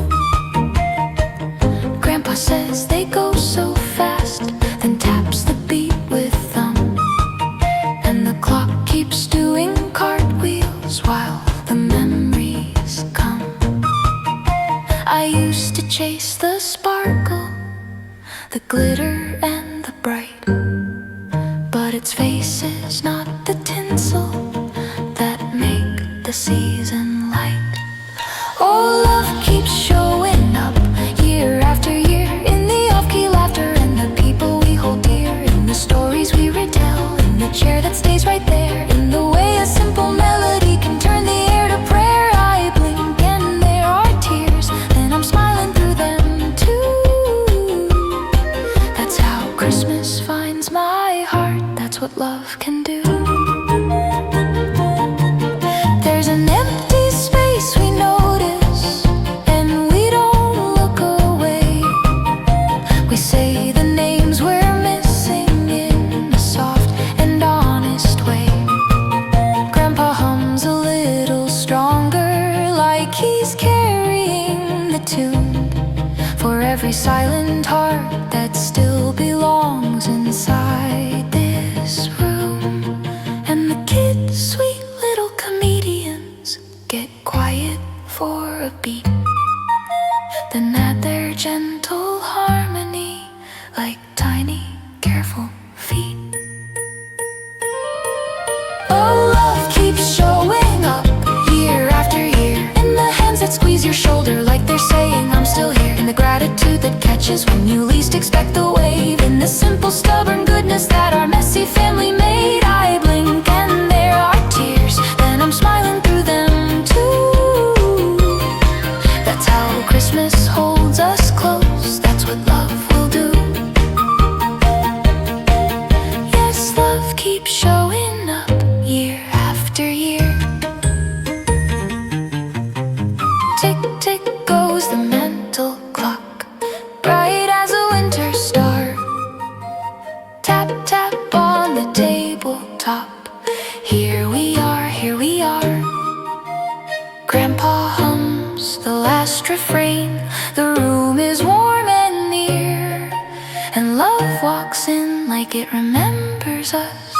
Grandpa says they go so fast, then taps the beat with thumb. And the clock keeps doing cartwheels while the memories come. I used to chase the sparkle, the glitter and the bright, but its faces, not the tinsel, the season light. Oh, love keeps showing up year after year, in the off-key laughter and the people we hold dear, in the stories we retell, in the chair that stays right there, in the way a simple melody can turn the air to prayer. I blink and there are tears, and I'm smiling through them too. That's how Christmas finds my heart, that's what love can do. There's an empty space we notice, and we don't look away. We say the names we're missing in a soft and honest way. Grandpa hums a little stronger, like he's carrying the tune for every silent heart that still belongs inside this room. And the kids, sweet little comedians, get quiet for a beat, then add their gentle harmony like tiny, careful feet. Oh, love keeps showing up year after year, in the hands that squeeze your shoulder like they're saying I'm still here, in the gratitude that catches when you least expect the wave, in the simple stubborn goodness that our messy family made. I blink and there are tears, and I'm smiling through them too. That's how Christmas holds us close, that's what love will do. Yes, love keeps showing up year after year. Tick, tick goes the mental clock, bright as a winter star. Tap, tap on the tabletop, here we are, here we are. Grandpa hums the last refrain, the room is warm and near, and love walks in like it remembers us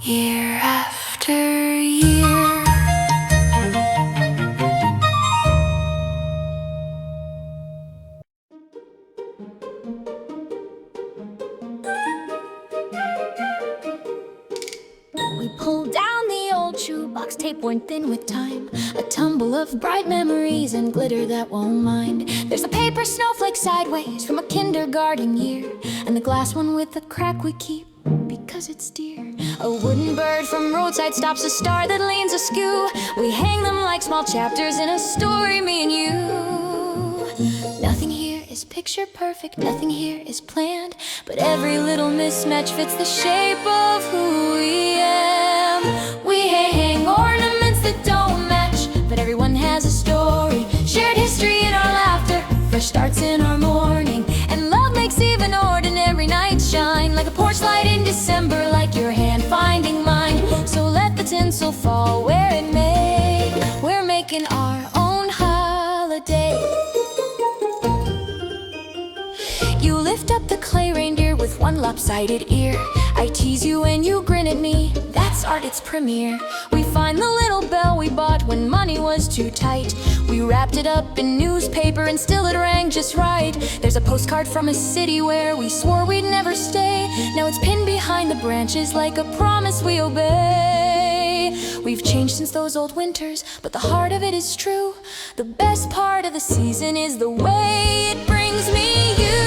year after year. We pulled down the old shoebox, tape worn thin with time, a tumble of bright memories and glitter that won't mind. There's a paper snowflake sideways from a kindergarten year, and the glass one with a crack we keep because it's dear. A wooden bird from roadside stops, a star that leans askew. We hang them like small chapters in a story, me and you. Nothing here is picture perfect, nothing here is planned, but every little mismatch fits the shape of who we am. We hang ornaments that don't match, but everyone has a story, shared history in our laughter, fresh starts in our morning, and love makes even ordinary nights shine like a porch light in December, like your hand finding mine. So let the tinsel fall where it may, we're making our own holiday. You lift up the clay reindeer with one lopsided ear. I tease you and you grin at me, that's art, its premiere. We find the little bell we bought when money was too tight. We wrapped it up in newspaper and still it rang just right. There's a postcard from a city where we swore we'd never stay. Now it's pinned behind the branches like a promise we obey. We've changed since those old winters, but the heart of it is true. The best part of the season is the way it brings me you.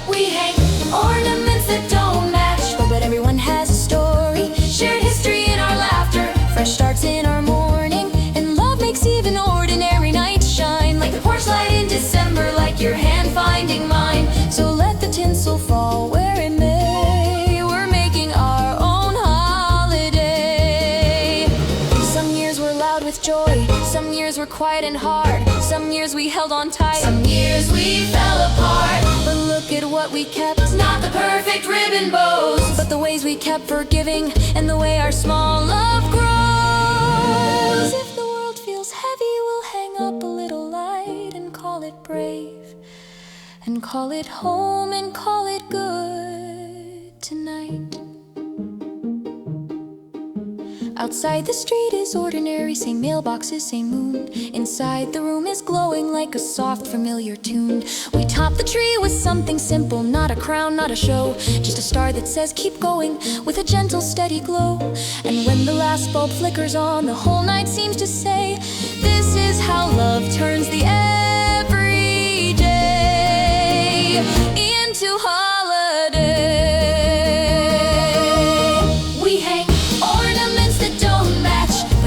We hang ornaments that don't match, but everyone has a story, shared history in our laughter, fresh starts in our morning, and love makes even ordinary nights shine like the porch light in December, like your hand finding mine. So let the tinsel fall where it may, we're making our own holiday. Some years were loud with joy, some years were quiet and hard, some years we held on tight, some years we fell apart. But look at what we kept, not the perfect ribbon bows, but the ways we kept forgiving and the way our small love grows. If the world feels heavy, we'll hang up a little light and call it brave, and call it home, and call it good tonight. Outside the street is ordinary, same mailboxes, same moon. Inside the room is glowing like a soft, familiar tune. We top the tree with something simple, not a crown, not a show, just a star that says keep going, with a gentle, steady glow. And when the last bulb flickers on, the whole night seems to say, this is how love turns the everyday into holiday.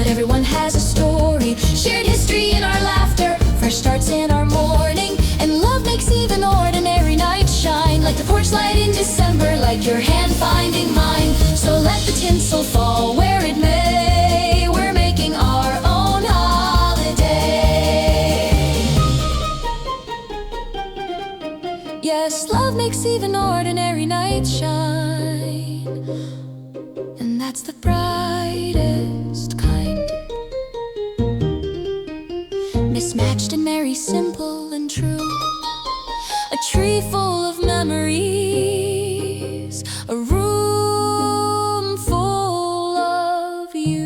Everyone has a story, shared history in our laughter, fresh starts in our morning, and love makes even ordinary nights shine, like the porch light in December, like your hand finding mine. So let the tinsel fall where it may, we're making our own holiday. Yes, love makes even ordinary nights shine, and that's the brightest kind. Mismatched and merry, simple and true, a tree full of memories, a room full of you.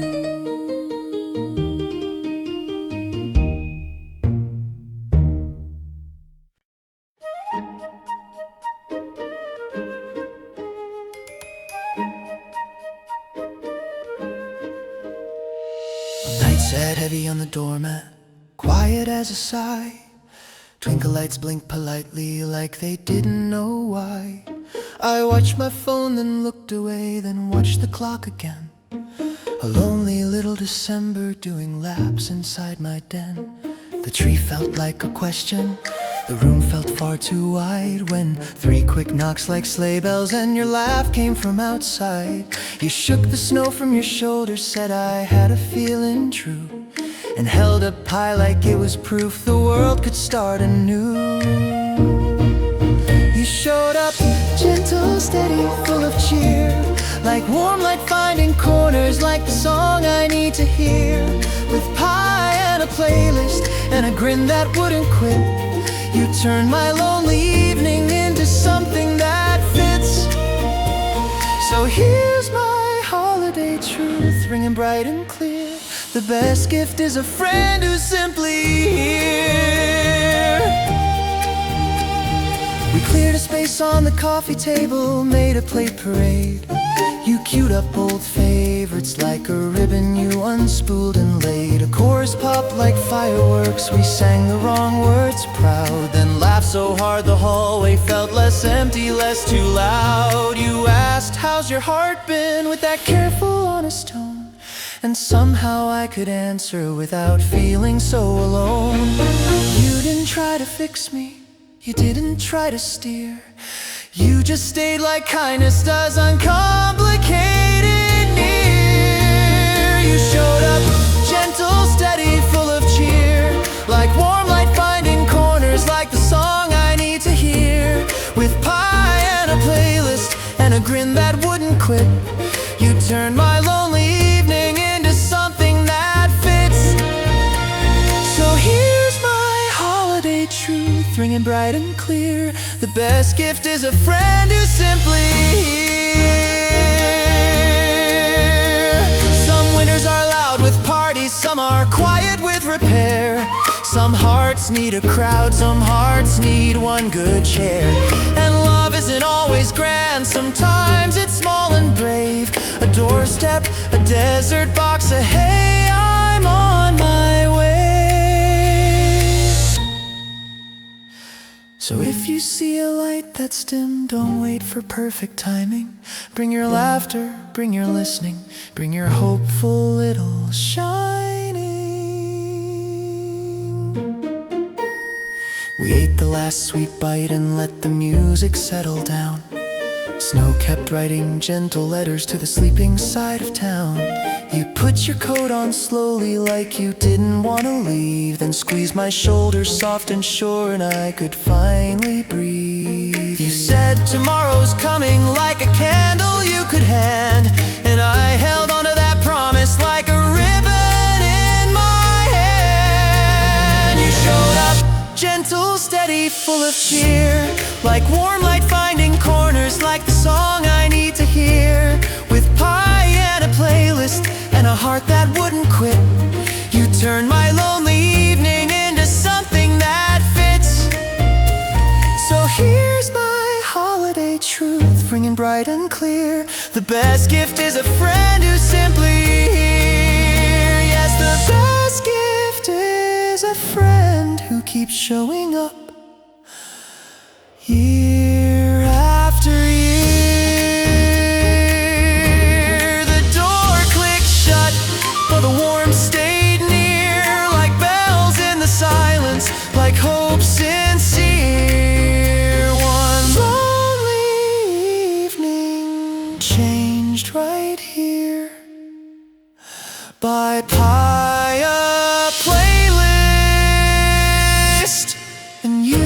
Night sat heavy on the doormat, quiet as a sigh. Twinkle lights blink politely like they didn't know why. I watched my phone, then looked away, then watched the clock again. A lonely little December doing laps inside my den. The tree felt like a question, the room felt far too wide, when 3 quick knocks like sleigh bells and your laugh came from outside. You shook the snow from your shoulders, said I had a feeling true, and held up high like it was proof the world could start anew. You showed up, gentle, steady, full of cheer, like warm light finding corners, like the song I need to hear. With pie and a playlist and a grin that wouldn't quit, you turned my lonely evening into something that fits. So here's my holiday truth, ringing bright and clear. The best gift is a friend who's simply here. We cleared a space on the coffee table, made a plate parade. You queued up old favorites like a ribbon you unspooled and laid. A chorus popped like fireworks, we sang the wrong words proud, then laughed so hard the hallway felt less empty, less too loud. You asked, how's your heart been, with that careful, honest tone, and somehow I could answer without feeling so alone. You didn't try to fix me, you didn't try to steer, you just stayed like kindness does, uncomplicated, near. You showed up, gentle, steady, full of cheer, like warm light finding corners, like the song I need to hear. With pie and a playlist and a grin that wouldn't quit, you turned my lonely evening into something that fits. So here's my holiday truth, ringing bright and clear. The best gift is a friend who's simply here. Some winters are loud with parties, some are quiet with repair. Some hearts need a crowd, some hearts need one good chair. And love isn't always grand, sometimes it's small and brave. A doorstep, a desert box, a hey, I'm on my way. So if you see a light that's dim, don't wait for perfect timing. Bring your laughter, bring your listening, bring your hopeful little shining. We ate the last sweet bite and let the music settle down. Snow kept writing gentle letters to the sleeping side of town. You put your coat on slowly like you didn't want to leave, then squeezed my shoulders soft and sure, and I could finally breathe. You said tomorrow's coming like a candle you could hand, and I held onto that promise like a ribbon in my hand. You showed up, gentle, steady, full of cheer, like warm light finding corners, like the song I need to hear. With pie and a playlist and a heart that wouldn't quit. You turned my lonely evening into something that fits. So here's my holiday truth, ringing bright and clear. The best gift is a friend who's simply here. Yes, the best gift is a friend who keeps showing up year after year. The door clicked shut, but the warmth stayed near, like bells in the silence, like hope sincere. One lonely evening changed right here by Paya playlist and you.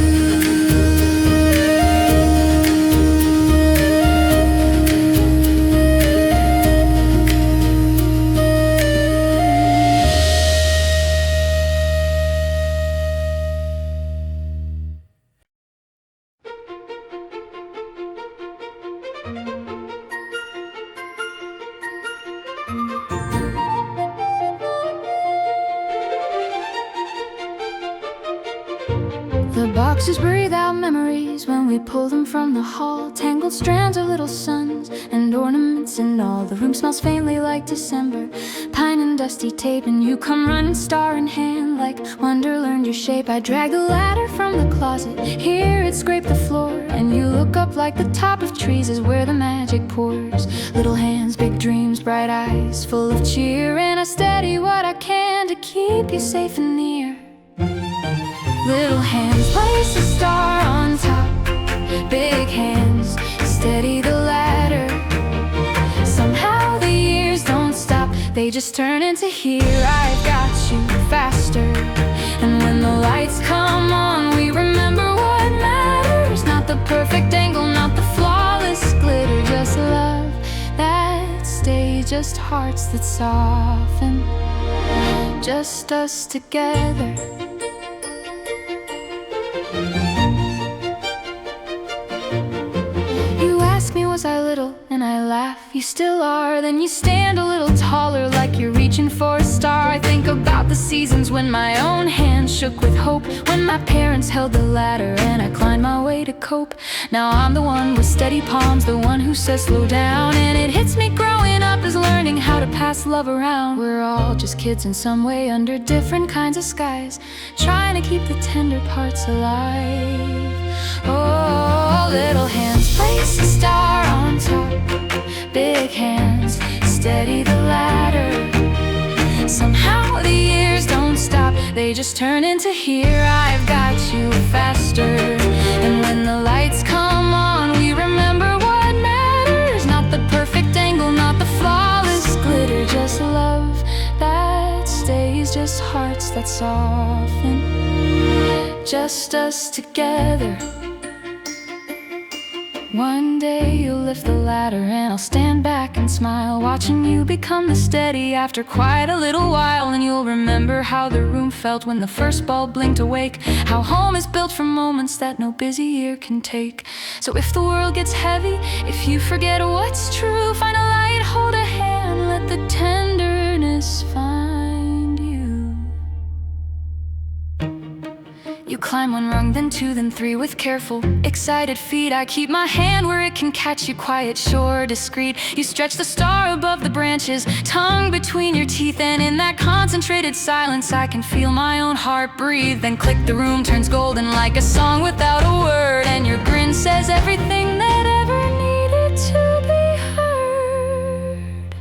The boxes breathe out memories when we pull them from the hall. Tangled strands of little suns and ornaments and all. The room smells faintly like December, pine and dusty tape. And you come running star in hand, like wonder learned your shape. I drag the ladder from the closet, hear it scrape the floor. And you look up like the top of trees is where the magic pours. Little hands, big dreams, bright eyes, full of cheer. And I steady what I can to keep you safe and near. Little hands place a star on top, big hands steady the ladder. Somehow the years don't stop, they just turn into here. I've got you faster, and when the lights come on, we remember what matters. Not the perfect angle, not the flawless glitter, just love that stays, just hearts that soften, just us together. Was I little? And I laugh. You still are. Then you stand a little taller, like you're reaching for a star. I think about the seasons when my own hands shook with hope, when my parents held the ladder and I climbed my way to cope. Now I'm the one with steady palms, the one who says slow down. And it hits me growing up is learning how to pass love around. We're all just kids in some way under different kinds of skies, trying to keep the tender parts alive. Oh, little hands place a star on top, big hands steady the ladder. Somehow the years don't stop, they just turn into here. I've got you faster, and when the lights come on, we remember what matters. Not the perfect angle, not the flawless glitter, just love that stays, just hearts that soften, just us together. One day you'll lift the ladder and I'll stand back and smile, watching you become the steady after quite a little while. And you'll remember how the room felt when the first bulb blinked awake, how home is built from moments that no busy year can take. So if the world gets heavy, if you forget what's true, find a light, hold a hand, let the tenderness find you. You climb one rung, then two, then three with careful, excited feet. I keep my hand where it can catch you, quiet, sure, discreet. You stretch the star above the branches, tongue between your teeth. And in that concentrated silence I can feel my own heart breathe. Then click, the room turns golden like a song without a word. And your grin says everything that ever needed to be heard.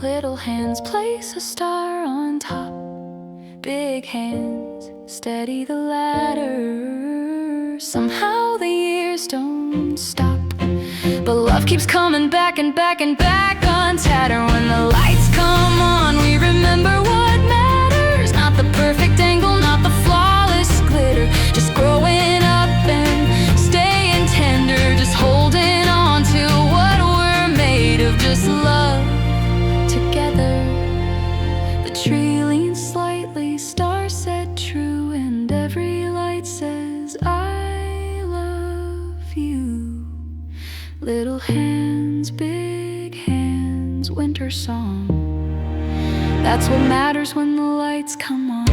Little hands place a star on top, big hands steady the ladder. Somehow the years don't stop, but love keeps coming back and back and back on tatter. When the lights come on, we remember what matters. Not the perfect angle, not the flawless glitter, just growing up and staying tender, just holding on to what we're made of, just love together. The tree leans slightly, stars set true, and every light says I love you. Little hands, big hands, winter song. That's what matters when the lights come on.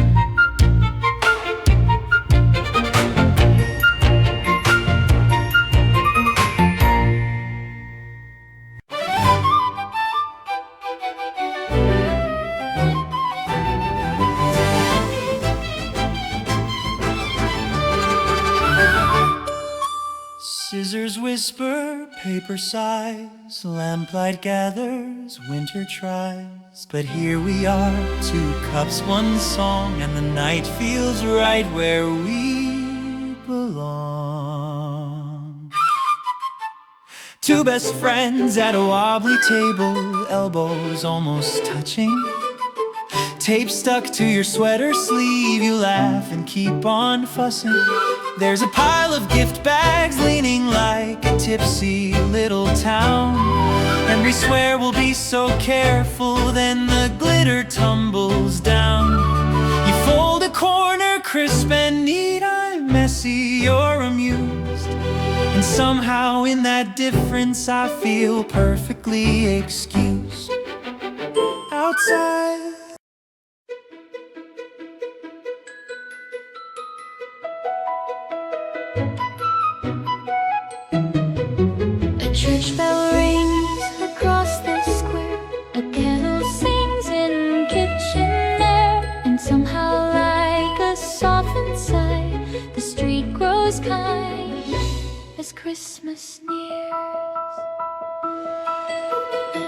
Scissors whisper, paper sighs, lamplight gathers, winter tries. But here we are, 2 cups, 1 song, and the night feels right where we belong. 2 best friends at a wobbly table, elbows almost touching. Tape stuck to your sweater sleeve, you laugh and keep on fussing. There's a pile of gift bags leaning like a tipsy little town, and we swear we'll be so careful, then the glitter tumbles down. You fold a corner crisp and neat, I'm messy, you're amused, and somehow in that difference I feel perfectly excused. Outside A church bell rings across the square, a candle sings in kitchen air, and somehow like a softened sigh, the street grows kind as Christmas nears.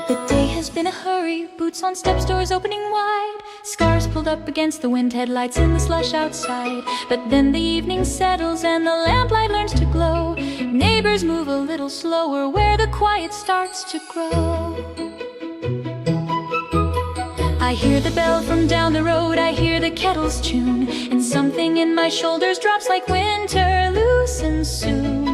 The day has been a hurry, boots on steps, doors opening wide, scars pulled up against the wind, headlights in the slush outside. But then the evening settles and the lamplight learns to glow. Neighbors move a little slower where the quiet starts to grow. I hear the bell from down the road, I hear the kettles tune, and something in my shoulders drops like winter loosens soon.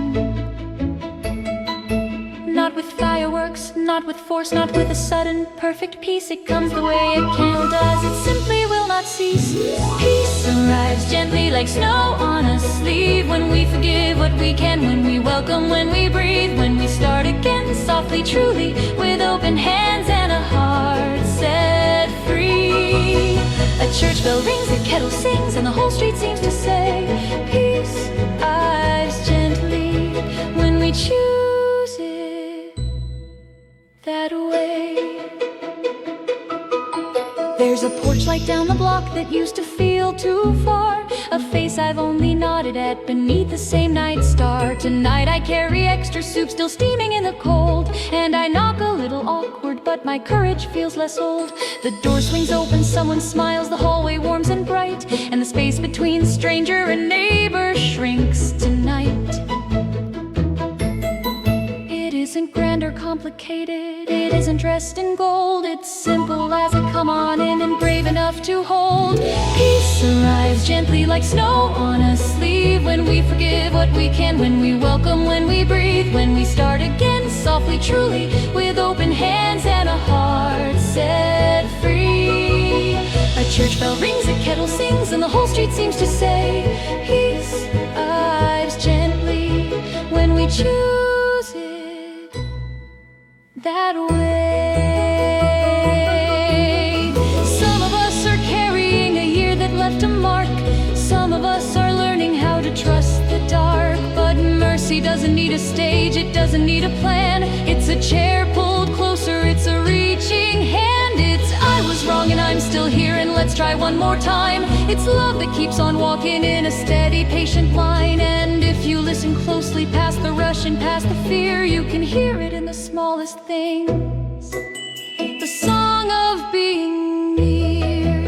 Not with fireworks, not with force, not with a sudden perfect peace. It comes the way a candle does, it simply will not cease. Peace arrives gently like snow on a sleeve, when we forgive what we can, when we welcome, when we breathe, when we start again softly, truly, with open hands and a heart set free. A church bell rings, a kettle sings, and the whole street seems to say, peace arrives gently when we choose that way. There's a porch light down the block that used to feel too far, a face I've only nodded at beneath the same night star. Tonight I carry extra soup still steaming in the cold, and I knock a little awkward, but my courage feels less old. The door swings open, someone smiles, the hallway warms and bright, and the space between stranger and neighbor shrinks tonight. It isn't grand or complicated, it isn't dressed in gold, it's simple as a come on in and brave enough to hold. Peace arrives gently like snow on a sleeve, when we forgive what we can, when we welcome, when we breathe, when we start again softly, truly, with open hands and a heart set free. A church bell rings, a kettle sings, and the whole street seems to say, peace arrives gently when we choose it that way. Some of us are carrying a year that left a mark, some of us are learning how to trust the dark. But mercy doesn't need a stage, it doesn't need a plan, it's a chair pulled closer, it's a reaching hand, it's I was wrong and I'm still here and let's try one more time. It's love that keeps on walking in a steady, patient line, and if you listen closely past the rush and past the fear, you can hear it in the smallest things, the song of being near.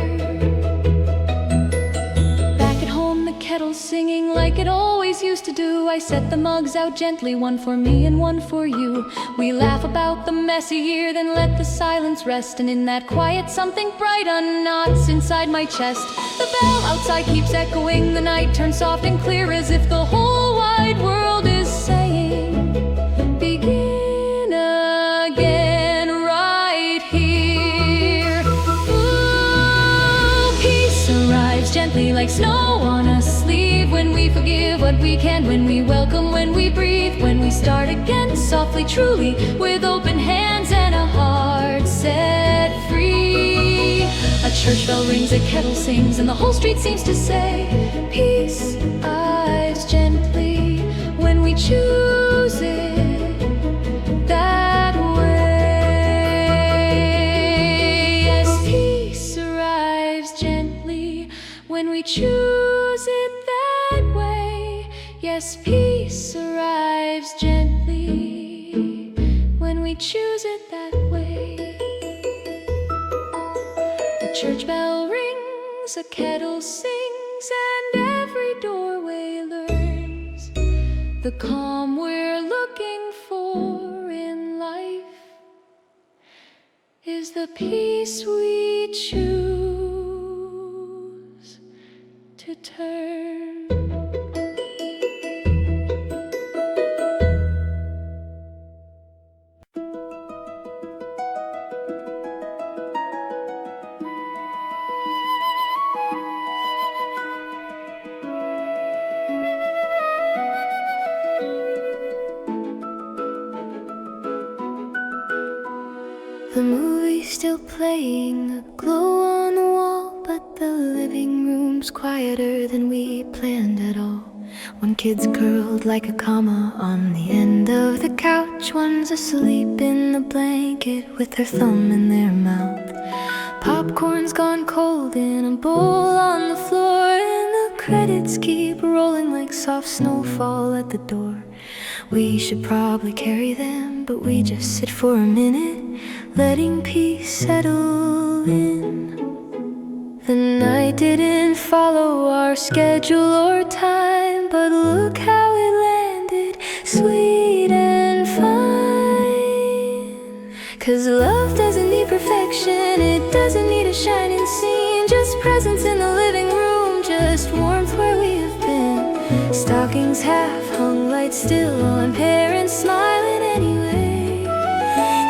Back at home the kettle's singing like it always used to do. I set the mugs out gently, one for me and one for you. We laugh about the messy year, then let the silence rest, and in that quiet something bright unknots inside my chest. The bell outside keeps echoing, the night turns soft and clear, as if the whole wide world is saying, begin again right here. Ooh, peace arrives gently like snow on a sleeve, when we forgive what we can, when we welcome, when we breathe, when we start again softly, truly, with open hands and a heart set free. church bell rings, a kettle sings, and the whole street seems to say, peace arrives gently when we choose it that way. Yes, peace arrives gently when we choose it that way. Yes, peace arrives gently when we choose it that way. The church bell rings, a kettle sings, and every doorway learns the calm we're looking for in life is the peace we choose to turn. The movie's still playing, the glow on the wall, but the living room's quieter than we planned at all. One kid's curled like a comma on the end of the couch, one's asleep in the blanket with her thumb in their mouth. Popcorn's gone cold in a bowl on the floor, and the credits keep rolling like soft snowfall at the door. We should probably carry them, but we just sit for a minute, letting peace settle in. The night didn't follow our schedule or time, but look how it landed, sweet and fine. 'Cause love doesn't need perfection, it doesn't need a shining scene, just presence in the living room, just warmth where we have been. Stockings half hung, lights still on, parents smiling anyway.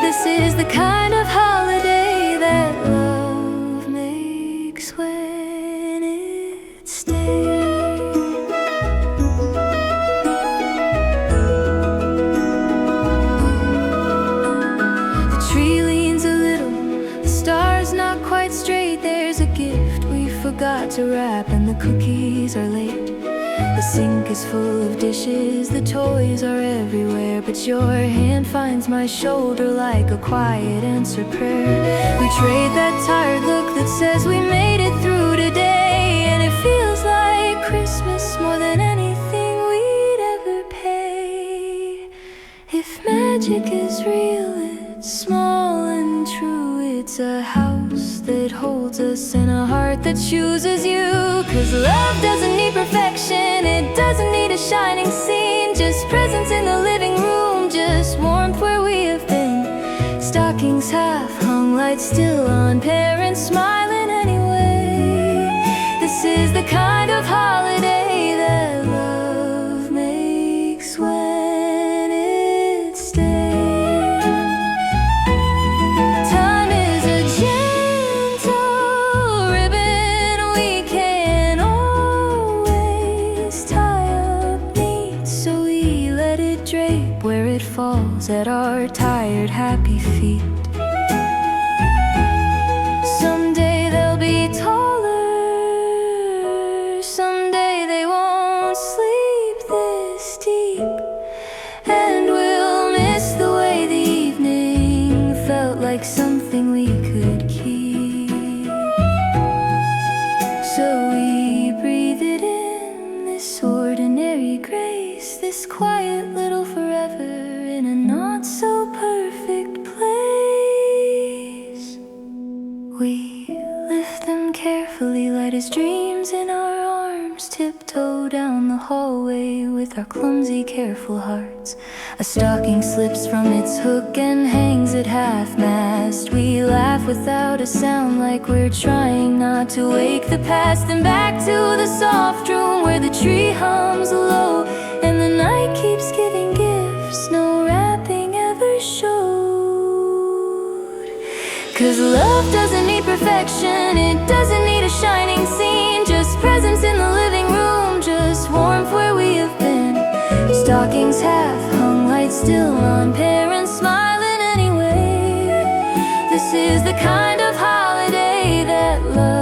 This is the kind of holiday that love makes when it stays. The tree leans a little, the star's not quite straight. There's a gift we forgot to wrap, and the cookies are late. The sink is full of dishes, the toys are everywhere, but your hand finds my shoulder like a quiet answered prayer. We trade that tired look that says we made it through today, and it feels like Christmas more than anything we'd ever pay. If magic is real, it's small and true. It's a house that holds us and a heart that chooses you. 'Cause love doesn't need perfection, it doesn't need a shining scene, just presence in the living room, just warmth where we have been. Stockings half hung, lights still on, parents smiling anyway. This is the kind of holiday that love makes when it stays. Where it falls at our tired, happy feet. Someday they'll be taller, someday they won't sleep this deep, and we'll miss the way the evening felt like something we could keep. So we breathe it in, this ordinary grace, this quiet little forever in a not so perfect place. We lift them carefully, light as dreams in our arms, tiptoe down the hallway with our clumsy, careful hearts. A stocking slips from its hook and hangs at half-mast. We laugh without a sound, like we're trying not to wake the past. Then back to the soft room where the tree hums low, and the night keeps giving gifts no wrapping ever showed. 'Cause love doesn't need perfection, it doesn't need a shining scene, just presence in the living room, just warmth where we have been. Stockings half hung, lights still on, parents smiling anyway. This is the kind of holiday that love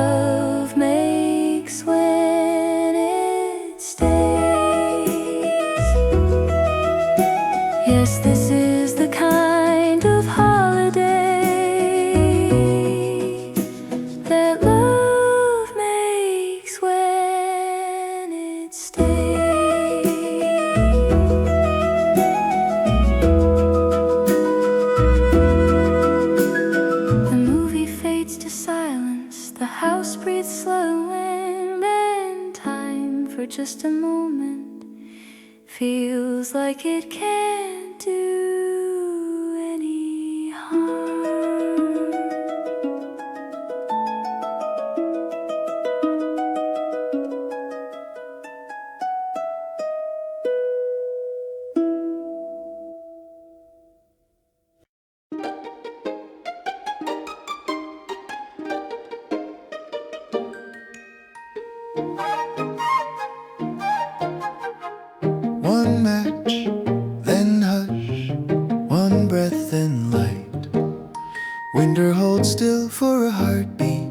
just a moment. Feels like it can't do any harm. One match, then hush, one breath, then light. Winter holds still for a heartbeat,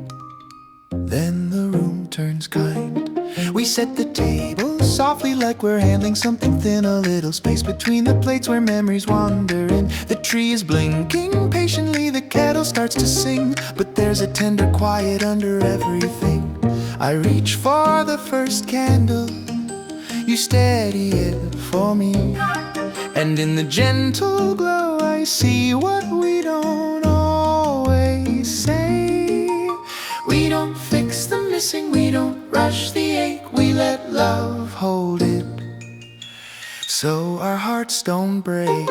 then the room turns kind. We set the table softly like we're handling something thin. A little space between the plates where memories wander in. The tree is blinking patiently, the kettle starts to sing, but there's a tender quiet under everything. I reach for the first candle, you steady it for me, and in the gentle glow I see what we don't always say. We don't fix the missing, we don't rush the ache, we let love hold it so our hearts don't break.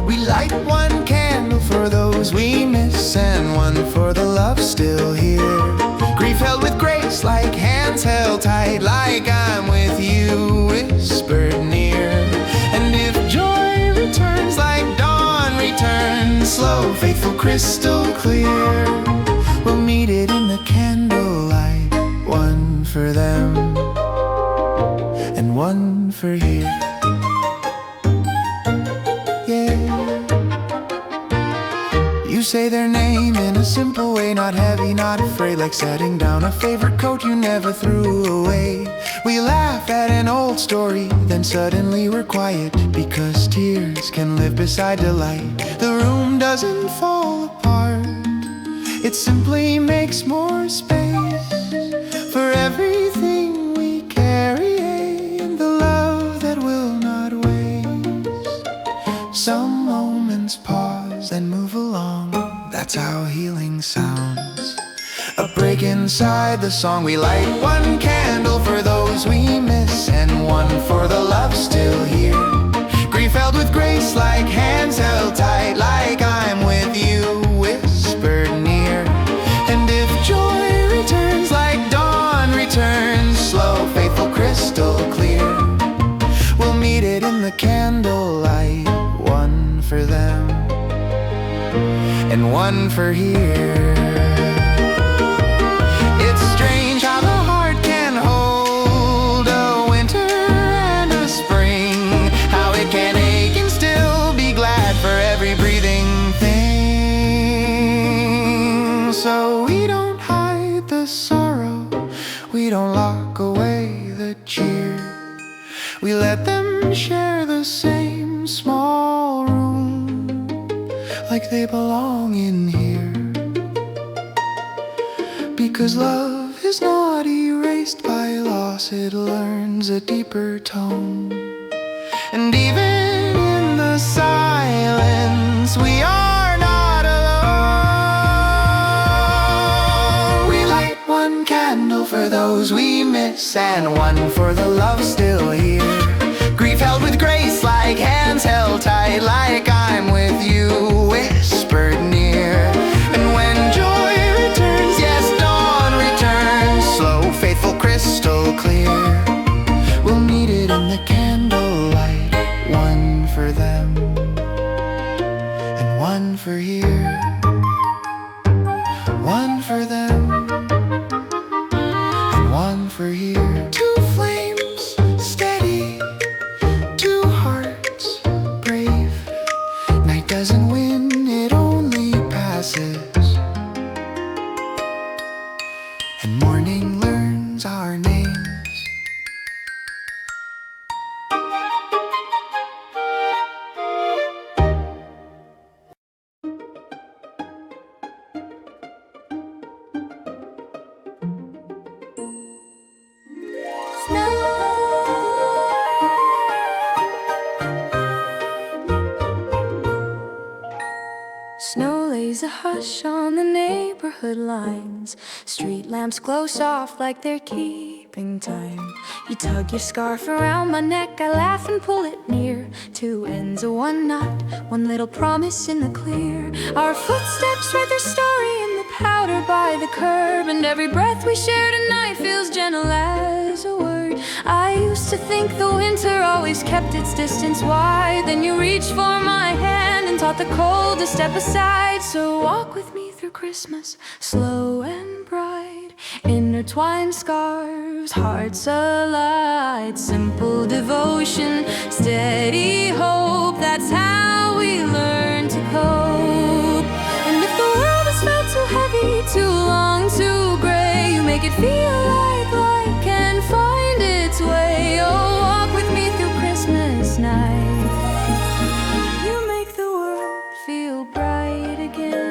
We light one candle for those we miss, and one for the love still here. Grief held with grace, like hands held tight, like I'm with you, whispered near. And if joy returns like dawn returns, slow, faithful, crystal clear, we'll meet it in the candlelight. One for them, and one for here. You say their name in a simple way, not heavy, not afraid, like setting down a favorite coat you never threw away. We laugh at an old story, then suddenly we're quiet, because tears can live beside delight. The room doesn't fall apart, it simply makes more space for everything we carry, and the love that will not waste. Some moments pause and move along, that's how healing sounds. A break inside the song. We light one candle for those we miss, and one for the love still here. Grief held with grace, like hands held tight, like I'm with you, whispered near. And if joy returns like dawn returns, slow, faithful, crystal clear, we'll meet it in the candlelight. One for them, and one for here. It's strange how the heart can hold a winter and a spring, how it can ache and still be glad for every breathing thing. So we don't hide the sorrow, we don't lock away the cheer, we let them share the same small room, like they belong in here. Because love is not erased by loss, it learns a deeper tone. And even in the silence, we are not alone. We light one candle for those we miss, and one for the love still here. Grief held with grace, like hands held tight, like I'm with you, whispered near. And when joy returns, yes, dawn returns, slow, faithful, crystal clear, we'll meet it in the candlelight. One for them, and one for here. One for them, and one for here. Two flames steady, two hearts brave. Night doesn't win, it only passes, and morning learns our names. Snow lays a hush on the neighborhood lines. Street lamps glow soft like they're keeping time. You tug your scarf around my neck, I laugh and pull it near. Two ends of one knot, one little promise in the clear. Our footsteps write their story in the powder by the curb, and every breath we share tonight feels gentle as a word. I used to think the winter always kept its distance wide. Then you reached for my hand and taught the cold to step aside. So walk with me through Christmas, slow and bright. Intertwined scarves, hearts alight. Simple devotion, steady hope. That's how we learn to cope. And if the world has felt too heavy, too long, too gray, you make it feel like light can find its way. Oh, walk with me through Christmas night. You make the world feel bright again.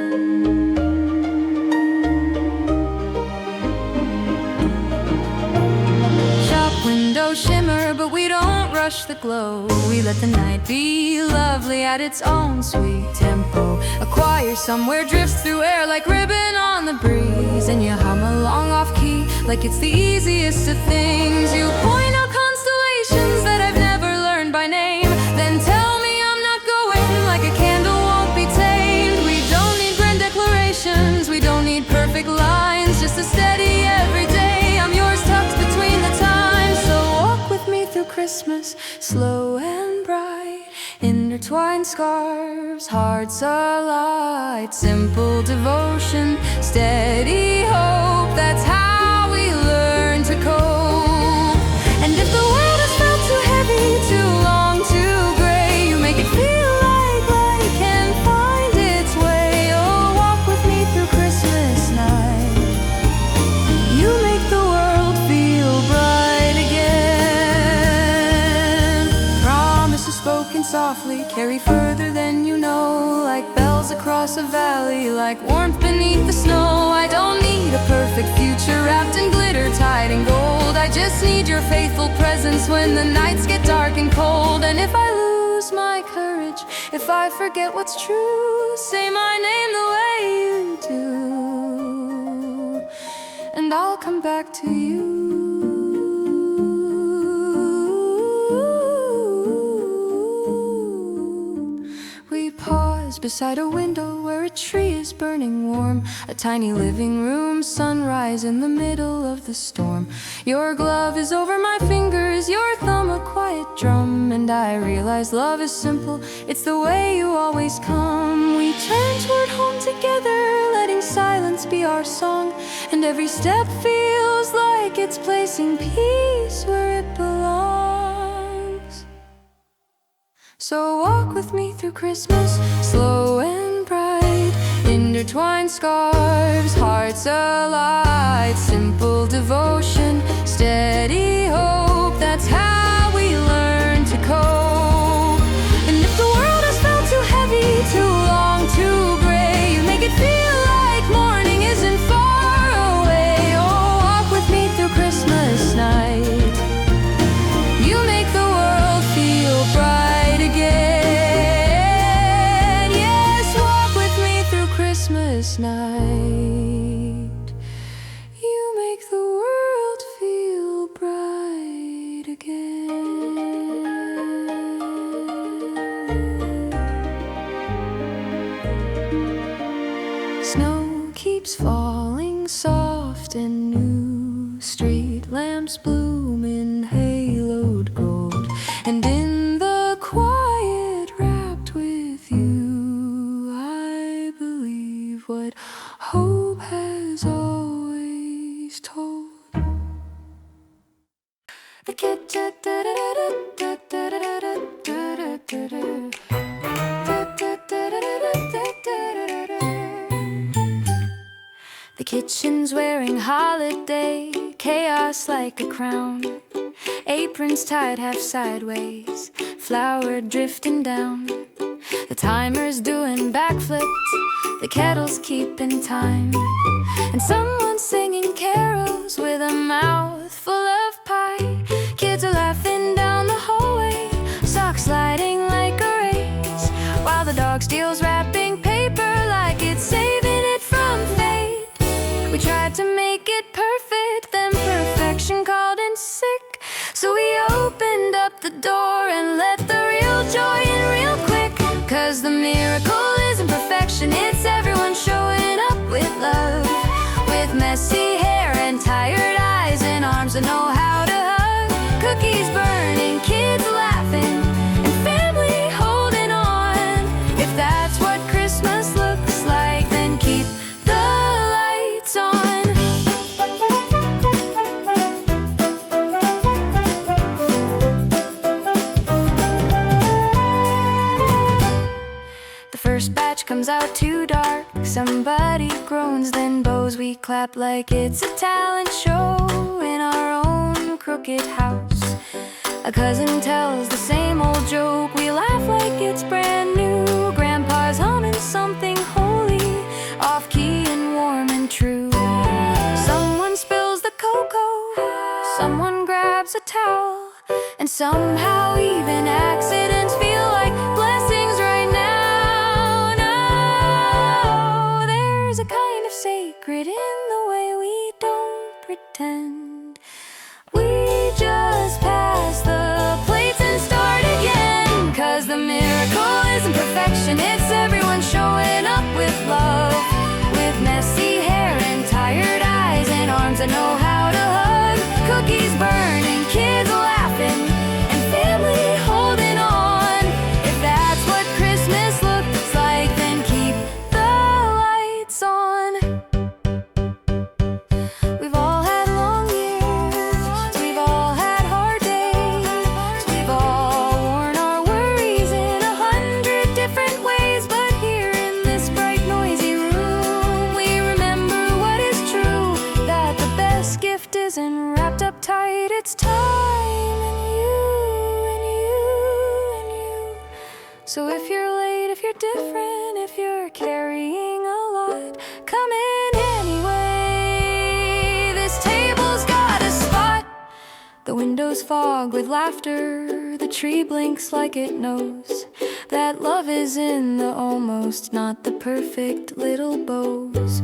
Shop windows shimmer, but we don't rush the glow. We let the night be lovely at its own sweet tempo. A choir somewhere drifts through air like ribbon on the breeze, and you hum along off key like it's the easiest of things. You point out constellations that I've never learned by name, then tell me I'm not going, like a candle won't be tamed. We don't need grand declarations, we don't need perfect lines, just a steady everyday. I'm yours tucked between the times. So walk with me through Christmas, slow and bright. Intertwined scarves, hearts alight. Simple devotion, steady hope. That's how we learn to cope. And if the world has felt too heavy, too long, too gray, you make it feel like light can find its way. Oh, walk with me through Christmas night. You make the world feel bright again. Promises spoken softly carry further than you know, like bells across a valley, like warmth beneath the snow. I don't need a perfect future wrapped in glitter, tied in gold. I just need your faithful presence when the nights get dark and cold. And if I lose my courage, if I forget what's true, say my name the way you do, and I'll come back to you. We pause beside a window where a tree is burning warm. A tiny living room, sunrise in the middle of the storm. Your glove is over my fingers, your thumb a quiet drum. And I realize love is simple, it's the way you always come. We turn toward home together, letting silence be our song. And every step feels like it's placing peace where it belongs. So walk with me through Christmas, slow and bright. Intertwined scarves, hearts alight. Simple devotion, steady hope. That's how we learn to cope. And if the world has felt too heavy, too long, too gray, you make it feel like morning isn't far away. Oh, walk with me through Christmas night. You make the world feel bright again. Yes, walk with me through Christmas night. You make the world feel bright again. Snow keeps falling soft and new. Street lamps bloom in haloed gold. And in the quiet wrapped with you, I believe what hope has always told. The kid The kitchen's wearing holiday chaos like a crown. Aprons tied half sideways, flour drifting down. The timer's doing backflips, the kettle's keeping time. And someone's singing carols with a mouth full of pie. Kids are laughing down the hallway, socks sliding like a race, while the dog steals wrapping paper like it's door and let the real joy in real quick. 'Cause the miracle isn't perfection, it's everyone showing up with love. With messy hair and tired eyes and arms that know how to hug. Cookies burning, kids laughing, and family holding on. If that's what Christmas looks like, then keep the lights on. The first batch comes out too dark. Somebody groans, then bows. We clap like it's a talent show in our own crooked house. A cousin tells the same old joke. We laugh like it's brand new. Grandpa's humming something holy, off-key and warm and true. Someone spills the cocoa, someone grabs a towel, and somehow even accidents feel like blessings right now. No, there's a kind of sacred in the way we don't pretend. We just pass the plates and start again. 'Cause the miracle isn't perfection, it's everyone showing up with love. With messy hair and tired eyes and arms that know how to hug. Cookies burning, kids laughing, and family holding on. If that's what Christmas looks like, then keep the lights on. We've all had long years, we've all had hard days, we've all worn our worries in 100 different ways. But here in this bright, noisy room, we remember what is true, that the best gift isn't wrapped up tight, it's time and you and you and you. So if you're late, if you're different, if you're carrying a lot, come in anyway. This table's got a spot. The windows fog with laughter, the tree blinks like it knows that love is in the almost, not the perfect little bows.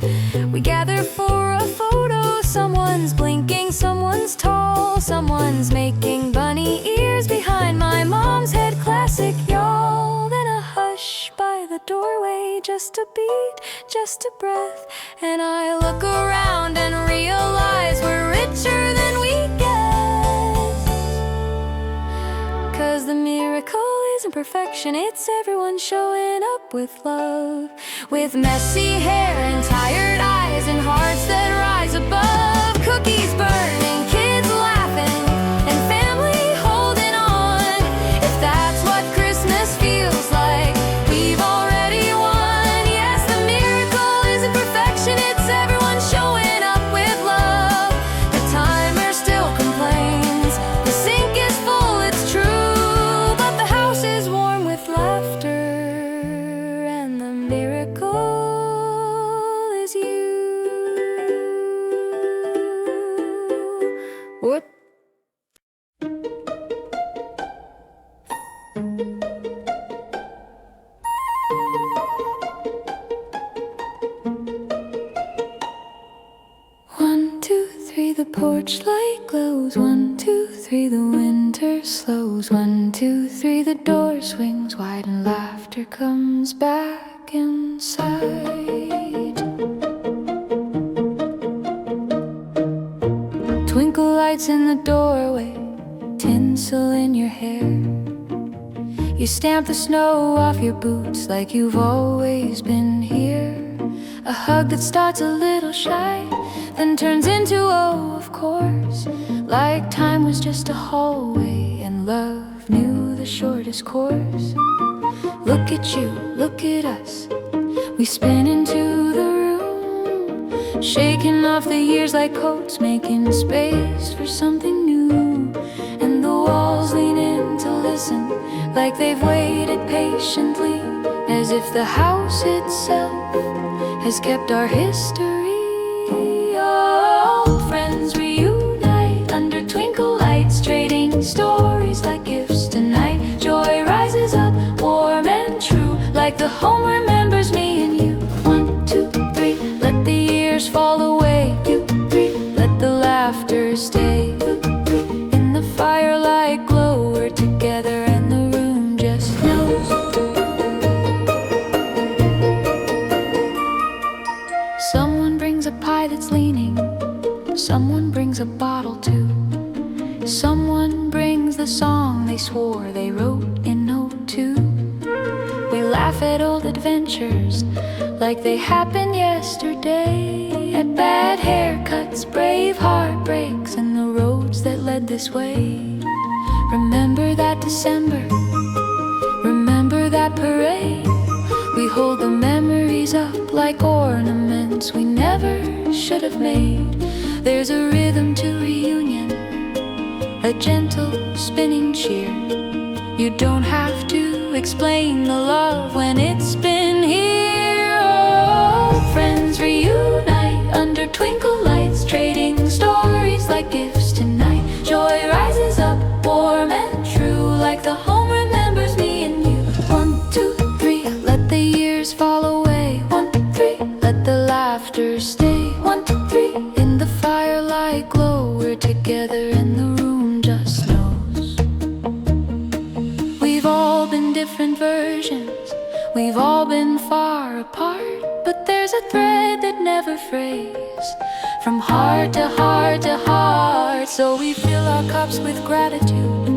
We gather for a photo, someone's blinking, someone's tall, someone's making bunny ears behind my mom's head. Classic, y'all. Then a hush by the doorway, just a beat, just a breath, and I look around and realize we're richer than we guessed. 'Cause the miracle isn't perfection, it's everyone showing up with love. With messy hair and tired eyes and hearts that rise above. Cookies burning, kids laughing, and family holding on. If that's what Christmas feels like, we've already won. Yes, the miracle isn't perfection, it's everyone showing up with love. The timer still complains, the sink is full, it's true, but the house is warm with laughter, and the miracle is you. What? One, two, three, the porch light glows. 1, 2, 3, the winter slows. 1, 2, 3, the door swings wide and laughter comes back inside. Twinkle lights in the doorway, tinsel in your hair. You stamp the snow off your boots like you've always been here. A hug that starts a little shy, then turns into, oh, of course. Like time was just a hallway and love knew the shortest course. Look at you, look at us, we spin into the room, shaking off the years like coats, making space for something new. And the walls lean in to listen, like they've waited patiently, as if the house itself has kept our history. Old friends reunite under twinkle lights, trading stories like gifts tonight. Joy rises up, warm and true, like the home remembers me and you. 1, 2, 3, let the years fall away. 2, 3, let the laughter stay. In the firelight glow, we're together. Someone brings a bottle too. Someone brings the song they swore they wrote in '02. We laugh at old adventures like they happened yesterday, at bad haircuts, brave heartbreaks, and the roads that led this way. Remember that December, remember that parade. We hold the memories up like ornaments we never should have made. There's a rhythm to reunion, a gentle spinning cheer. You don't have to explain the love when it's been here. Oh, friends reunite under twinkle lights, trading stories like gifts tonight. Joy rises up, warm and true, like the home remembers me and you. 1, 2, 3, let the years fall away. 1, 2, 3, let the laughter stay. 1, 2, 3, in the firelight glow, we're together and the room just knows. We've all been different versions, we've all been far apart, but there's a thread that never frays, from heart to heart to heart. So we fill our cups with gratitude,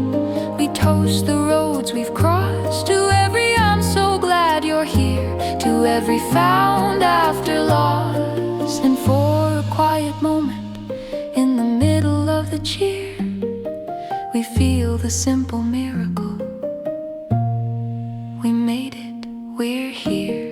we toast the roads we've crossed. To every I'm so glad you're here, to every found after loss. And for a quiet moment in the middle of the cheer, we feel the simple miracle. We made it, we're here.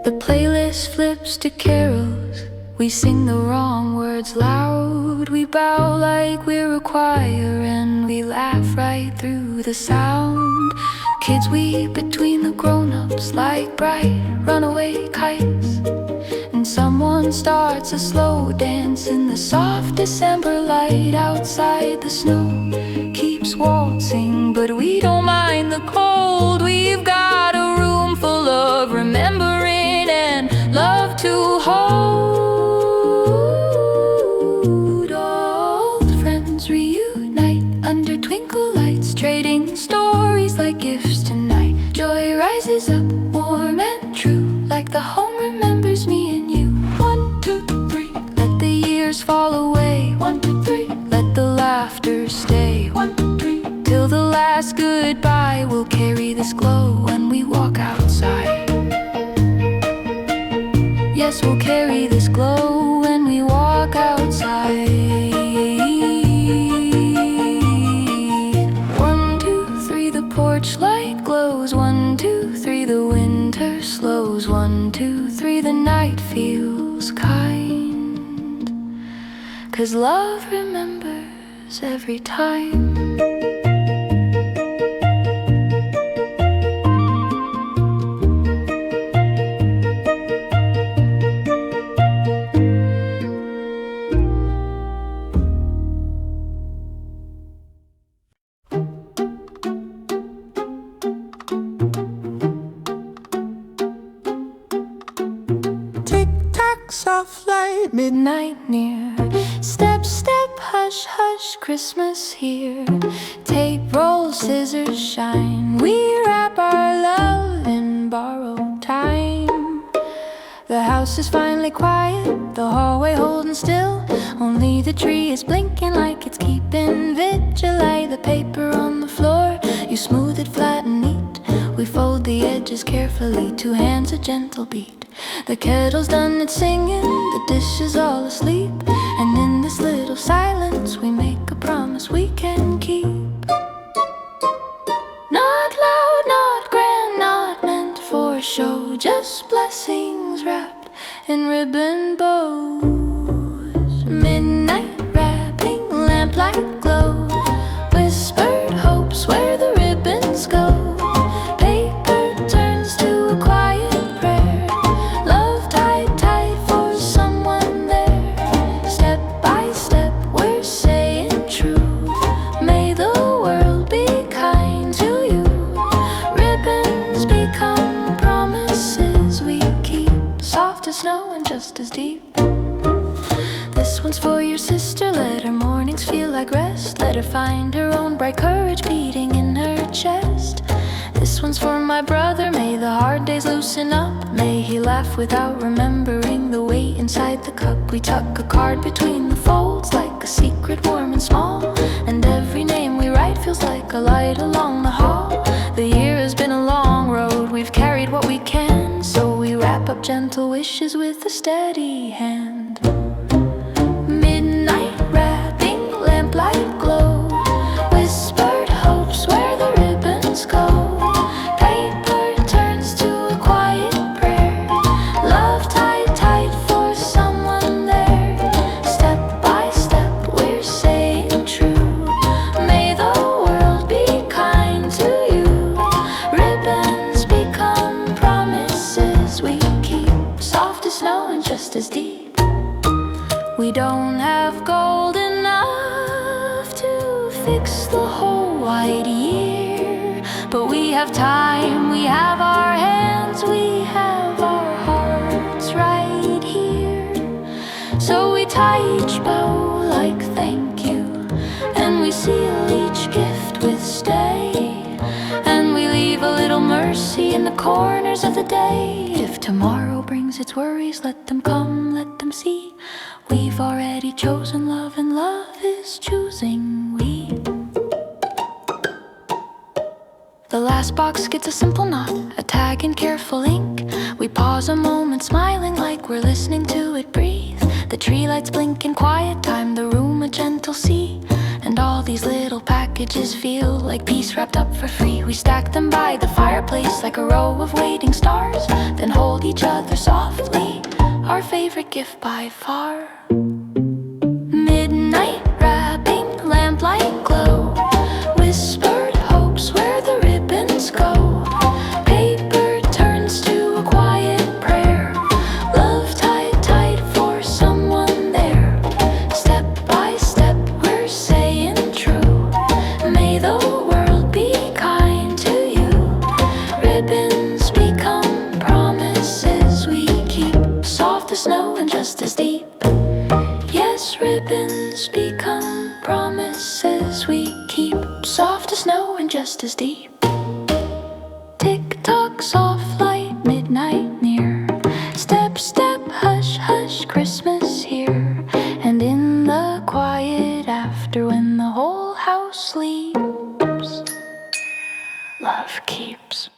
The playlist flips to carols, we sing the wrong words loud. We bow like we're a choir and we laugh right through the sound. Kids weep between the grown-ups like bright runaway kites, and someone starts a slow dance in the soft December light. Outside the snow keeps waltzing, but we don't mind the cold. We've got a room full of remembering and love to hold. Old friends reunite under twinkle lights, trading stories like gifts tonight. Joy rises up, warm and true, like the home remembers me and you. 1, 2, 3, let the years fall away. 1, 2, 3, let the laughter stay. 1, 2, 3, till the last goodbye. We'll carry this glow when we walk outside. Yes, we'll carry this glow when we walk outside. 1, 2, 3, the porch light glows. 1, 2, 3, the winter slows. 1, 2, 3, the night feels kind, 'cause love remembers every time. Soft light, Midnight near, step, step, hush, hush, Christmas here. Tape roll, scissors shine, we wrap our love in borrowed time. The house is finally quiet, the hallway holding still. Only the tree is blinking like it's keeping vigil. Lay the paper on the floor, you smooth it flat and neat. We fold the edges carefully, 2 hands a gentle beat. The kettle's done its singing, the dishes all asleep, and in this little silence we make a promise we can keep. Not loud, not grand, not meant for show, just blessings wrapped in ribbon bows. Midnight wrapping, lamplight glow, whispered hopes where the ribbons go. Snow and just as deep. This one's for your sister, let her mornings feel like rest. Let her find her own bright courage beating in her chest. This one's for my brother, may the hard days loosen up, may he laugh without remembering the weight inside the cup. We tuck a card between the folds like a secret warm and small, and every name we write feels like a light along the hall. The year has been a long road, we've carried what we can, so we wrap up gentle wishes with a steady hand. Midnight wrapping, lamplight glow, whispered hopes where the ribbons go. Paper turns to a quiet prayer, love tied tight for someone there. Step by step we're saying true, may the world be kind to you. Ribbons become promises we keep, soft as snow and just as deep. We don't have gold enough to fix the whole wide year, but we have time, we have our hands, we have our hearts right here. So we tie each bow like thank you, and we seal each gift with stay, and we leave a little mercy in the corners of the day. If tomorrow brings its worries, let them come, let them see. We've already chosen love, and love is choosing we. The last box gets a simple knot, a tag in careful ink. We pause a moment, smiling like we're listening to it breathe. The tree lights blink in quiet time, the room a gentle sea, and all these little packages feel like peace wrapped up for free. We stack them by the fireplace like a row of waiting stars, then hold each other softly, our favorite gift by far. Midnight wrapping, lamplight glow, whispered hopes where the ribbons go. Paper turns to a quiet prayer, love tied tight for someone there. Step by step we're saying true, may the world be kind to you. Ribbons become promises we keep, soft as snow and just as deep. Yes, ribbons become promises we keep, soft as snow and just as deep. Tick-tock, soft light, midnight near. Step, step, hush, hush, Christmas here. And in the quiet after, when the whole house sleeps, love keeps.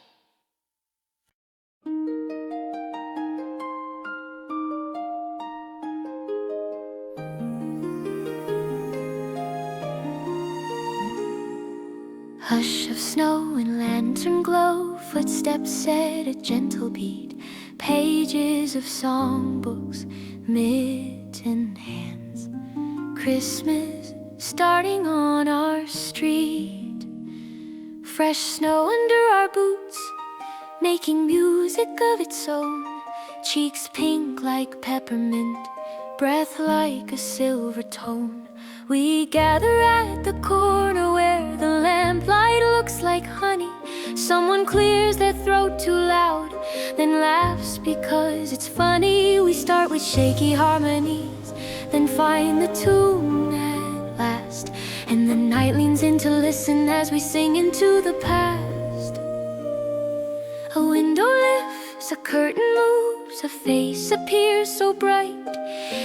Hush of snow and lantern glow, footsteps set a gentle beat. Pages of songbooks, mitten hands. Christmas starting on our street. Fresh snow under our boots, making music of its own. Cheeks pink like peppermint, breath like a silver tone. We gather at the corner where the lamplight looks like honey. Someone clears their throat too loud, then laughs because it's funny. We start with shaky harmonies, then find the tune at last, and the night leans in to listen as we sing into the past. A window lifts, a curtain moves, a face appears so bright,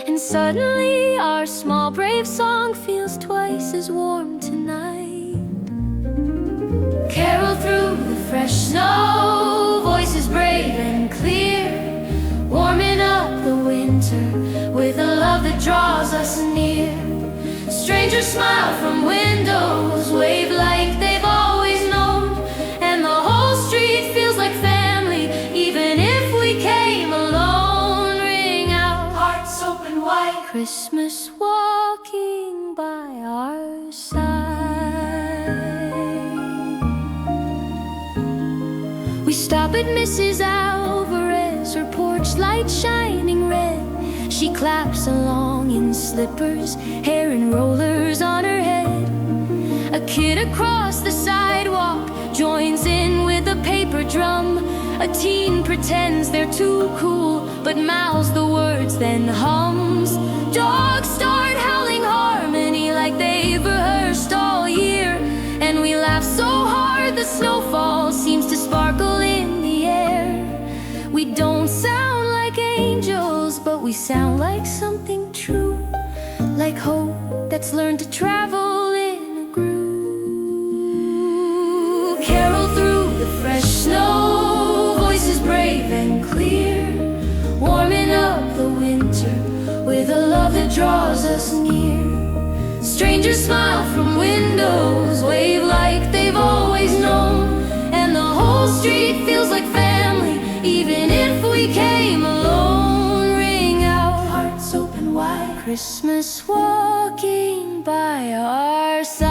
and suddenly our small brave song feels twice as warm tonight. Carol through the fresh snow, voices brave and clear, warming up the winter with a love that draws us near. Strangers smile from windows, wave like they've always known, and the whole street feels like family, even if we came alone. Ring out, hearts open wide, Christmas walking by our side. We stop at Mrs. Alvarez, her porch light shining red. She claps along in slippers, hair in rollers on her head. A kid across the sidewalk joins in with a paper drum. A teen pretends they're too cool, but mouths the words then hums. Dogs start howling harmony like they've rehearsed all year, and we laugh so hard the snowfall seems to sparkle in the air. We don't sound with a love that draws us near. Strangers smile from windows, wave like they've always known, and the whole street feels like family, even if we came alone. Ring out, hearts open wide, Christmas walking by our side.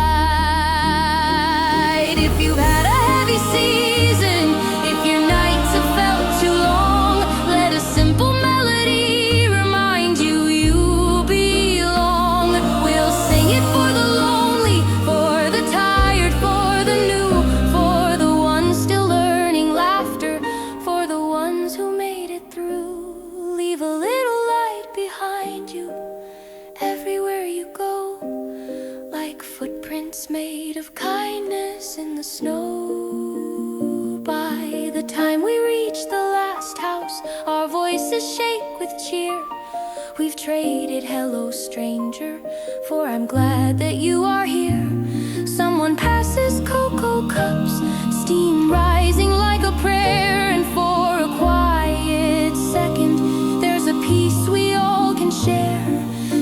If you've had a heavy season, if your nights have felt too long, let a simple melody remind you you belong. We'll sing it for the lonely, for the tired, for the new, for the ones still learning laughter, for the ones who made it through. Leave a little light behind you everywhere you go, like footprints made of kindness in the snow. By the time we reach the last house, our voices shake with cheer. We've traded hello stranger for I'm glad that you are here. Someone passes cocoa cups, steam rising like a prayer, and for a quiet second there's a peace we all can share.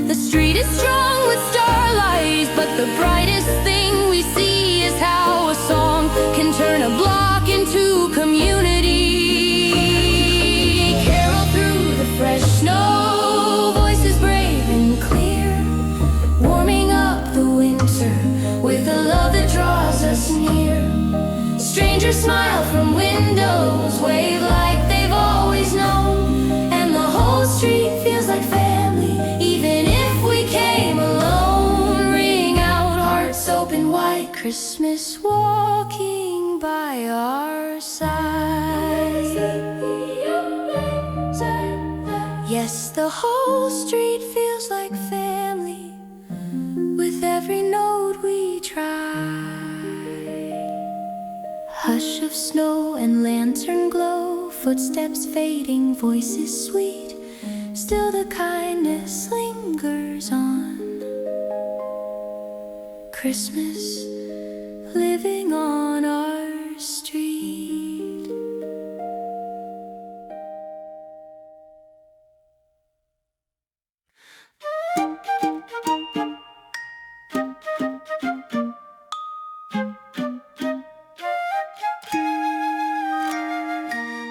The street is strung with starlight, but the brightest thing we see is how a song can turn a block into community. Carol through the fresh snow, voices brave and clear, warming up the winter with a love that draws us near. Strangers smile from windows, wave like they've always known, and the whole street feels like family, even if we came alone. Ring out, hearts open wide, Christmas walking by our side. Yes, the whole street feels like family with every note we try. Hush of snow and lantern glow, footsteps fading, voices sweet, still the kindness lingers on. Christmas living on our street.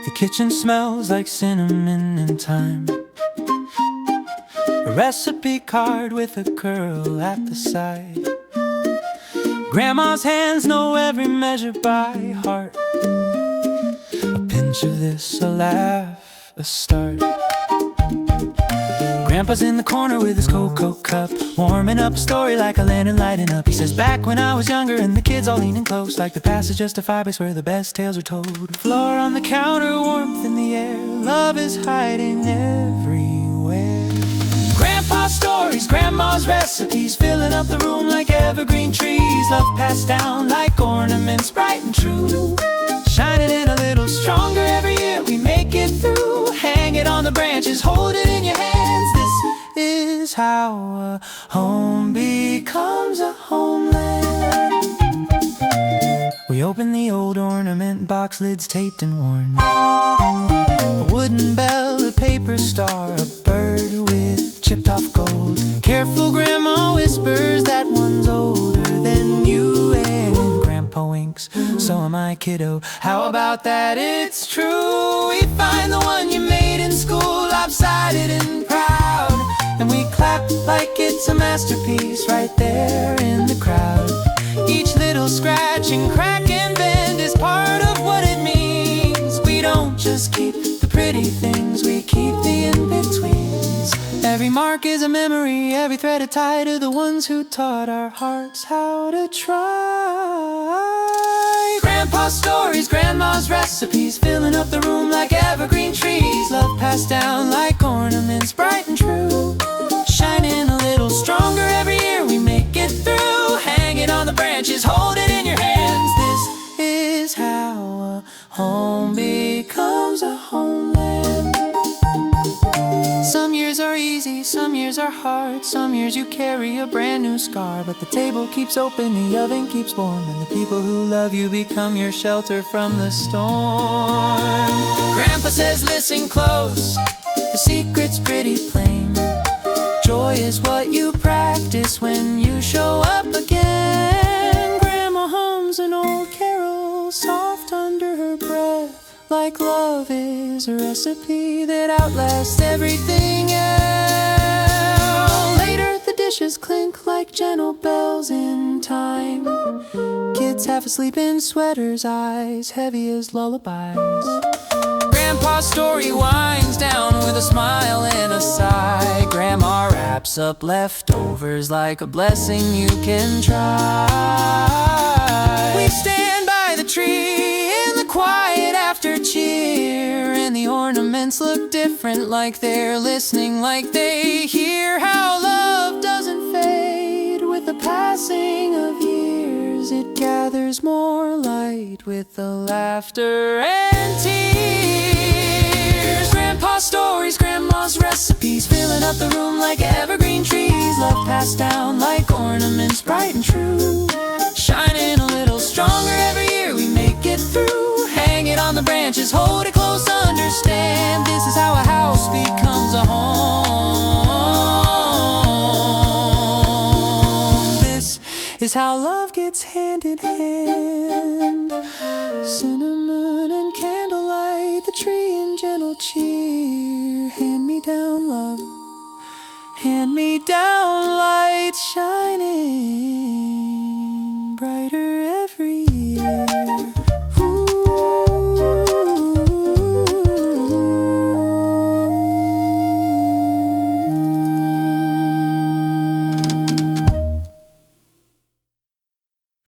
The kitchen smells like cinnamon and thyme, a recipe card with a curl at the side. Grandma's hands know every measure by heart. A pinch of this, a laugh, a start. Grandpa's in the corner with his cocoa cup, warming up a story like a lantern lighting up. He says, back when I was younger and the kids all leaning close, like the passage justified, I swear the best tales are told. Floor on the counter, warmth in the air, love is hiding everywhere. Grandpa's stories, grandma's recipes, filling up the room like evergreen trees. Love passed down like ornaments, bright and true, shining in a little stronger every year. We make it through, hang it on the branches, hold it in your hands. This is how a home becomes a homeland. We open the old ornament box, lids taped and worn. A wooden bell, a paper star, a bird with chipped off gold. Careful grandma whispers that one's older than you, and grandpa winks, so am I, kiddo. How about that? It's true. We find the one you made in school, lopsided and proud, and we clap like it's a masterpiece right there in the crowd. Each little scratch and crack and bend is part of what it means. We don't just keep the pretty things, we keep the in-betweens. Every mark is a memory, every thread a tie to the ones who taught our hearts how to try. Grandpa's stories, grandma's recipes, filling up the room like evergreen trees. Love passed down like ornaments, bright and true, shining a little stronger every year. We make it through, hang it on the branches, hold it in your hands. This is how a home becomes a homeland. Some years are easy, some years are hard, some years you carry a brand new scar. But the table keeps open, the oven keeps warm, and the people who love you become your shelter from the storm. Grandpa says listen close, the secret's pretty plain. Joy is what you practice when you show up again. Grandma hums an old carol, soft under her breath, like love is a recipe that outlasts everything else. Later the dishes clink like gentle bells in time. Kids half asleep in sweaters, eyes heavy as lullabies. Grandpa's story winds down with a smile and a sigh. Grandma wraps up leftovers like a blessing you can try. We stand by the tree in the quiet after cheer, and the ornaments look different, like they're listening, like they hear how love doesn't fade with the passing of years. It gathers more light with the laughter and tears. Grandpa's stories, grandma's recipes, filling up the room like evergreen trees. Love passed down like ornaments, bright and true, shining a little stronger every year. We make it through, hang it on the branches, hold it close, understand. This is how a house becomes a home. This is how love gets hand in hand. Cinnamon and candlelight, the tree in gentle cheer. Hand me down love, hand me down light shining.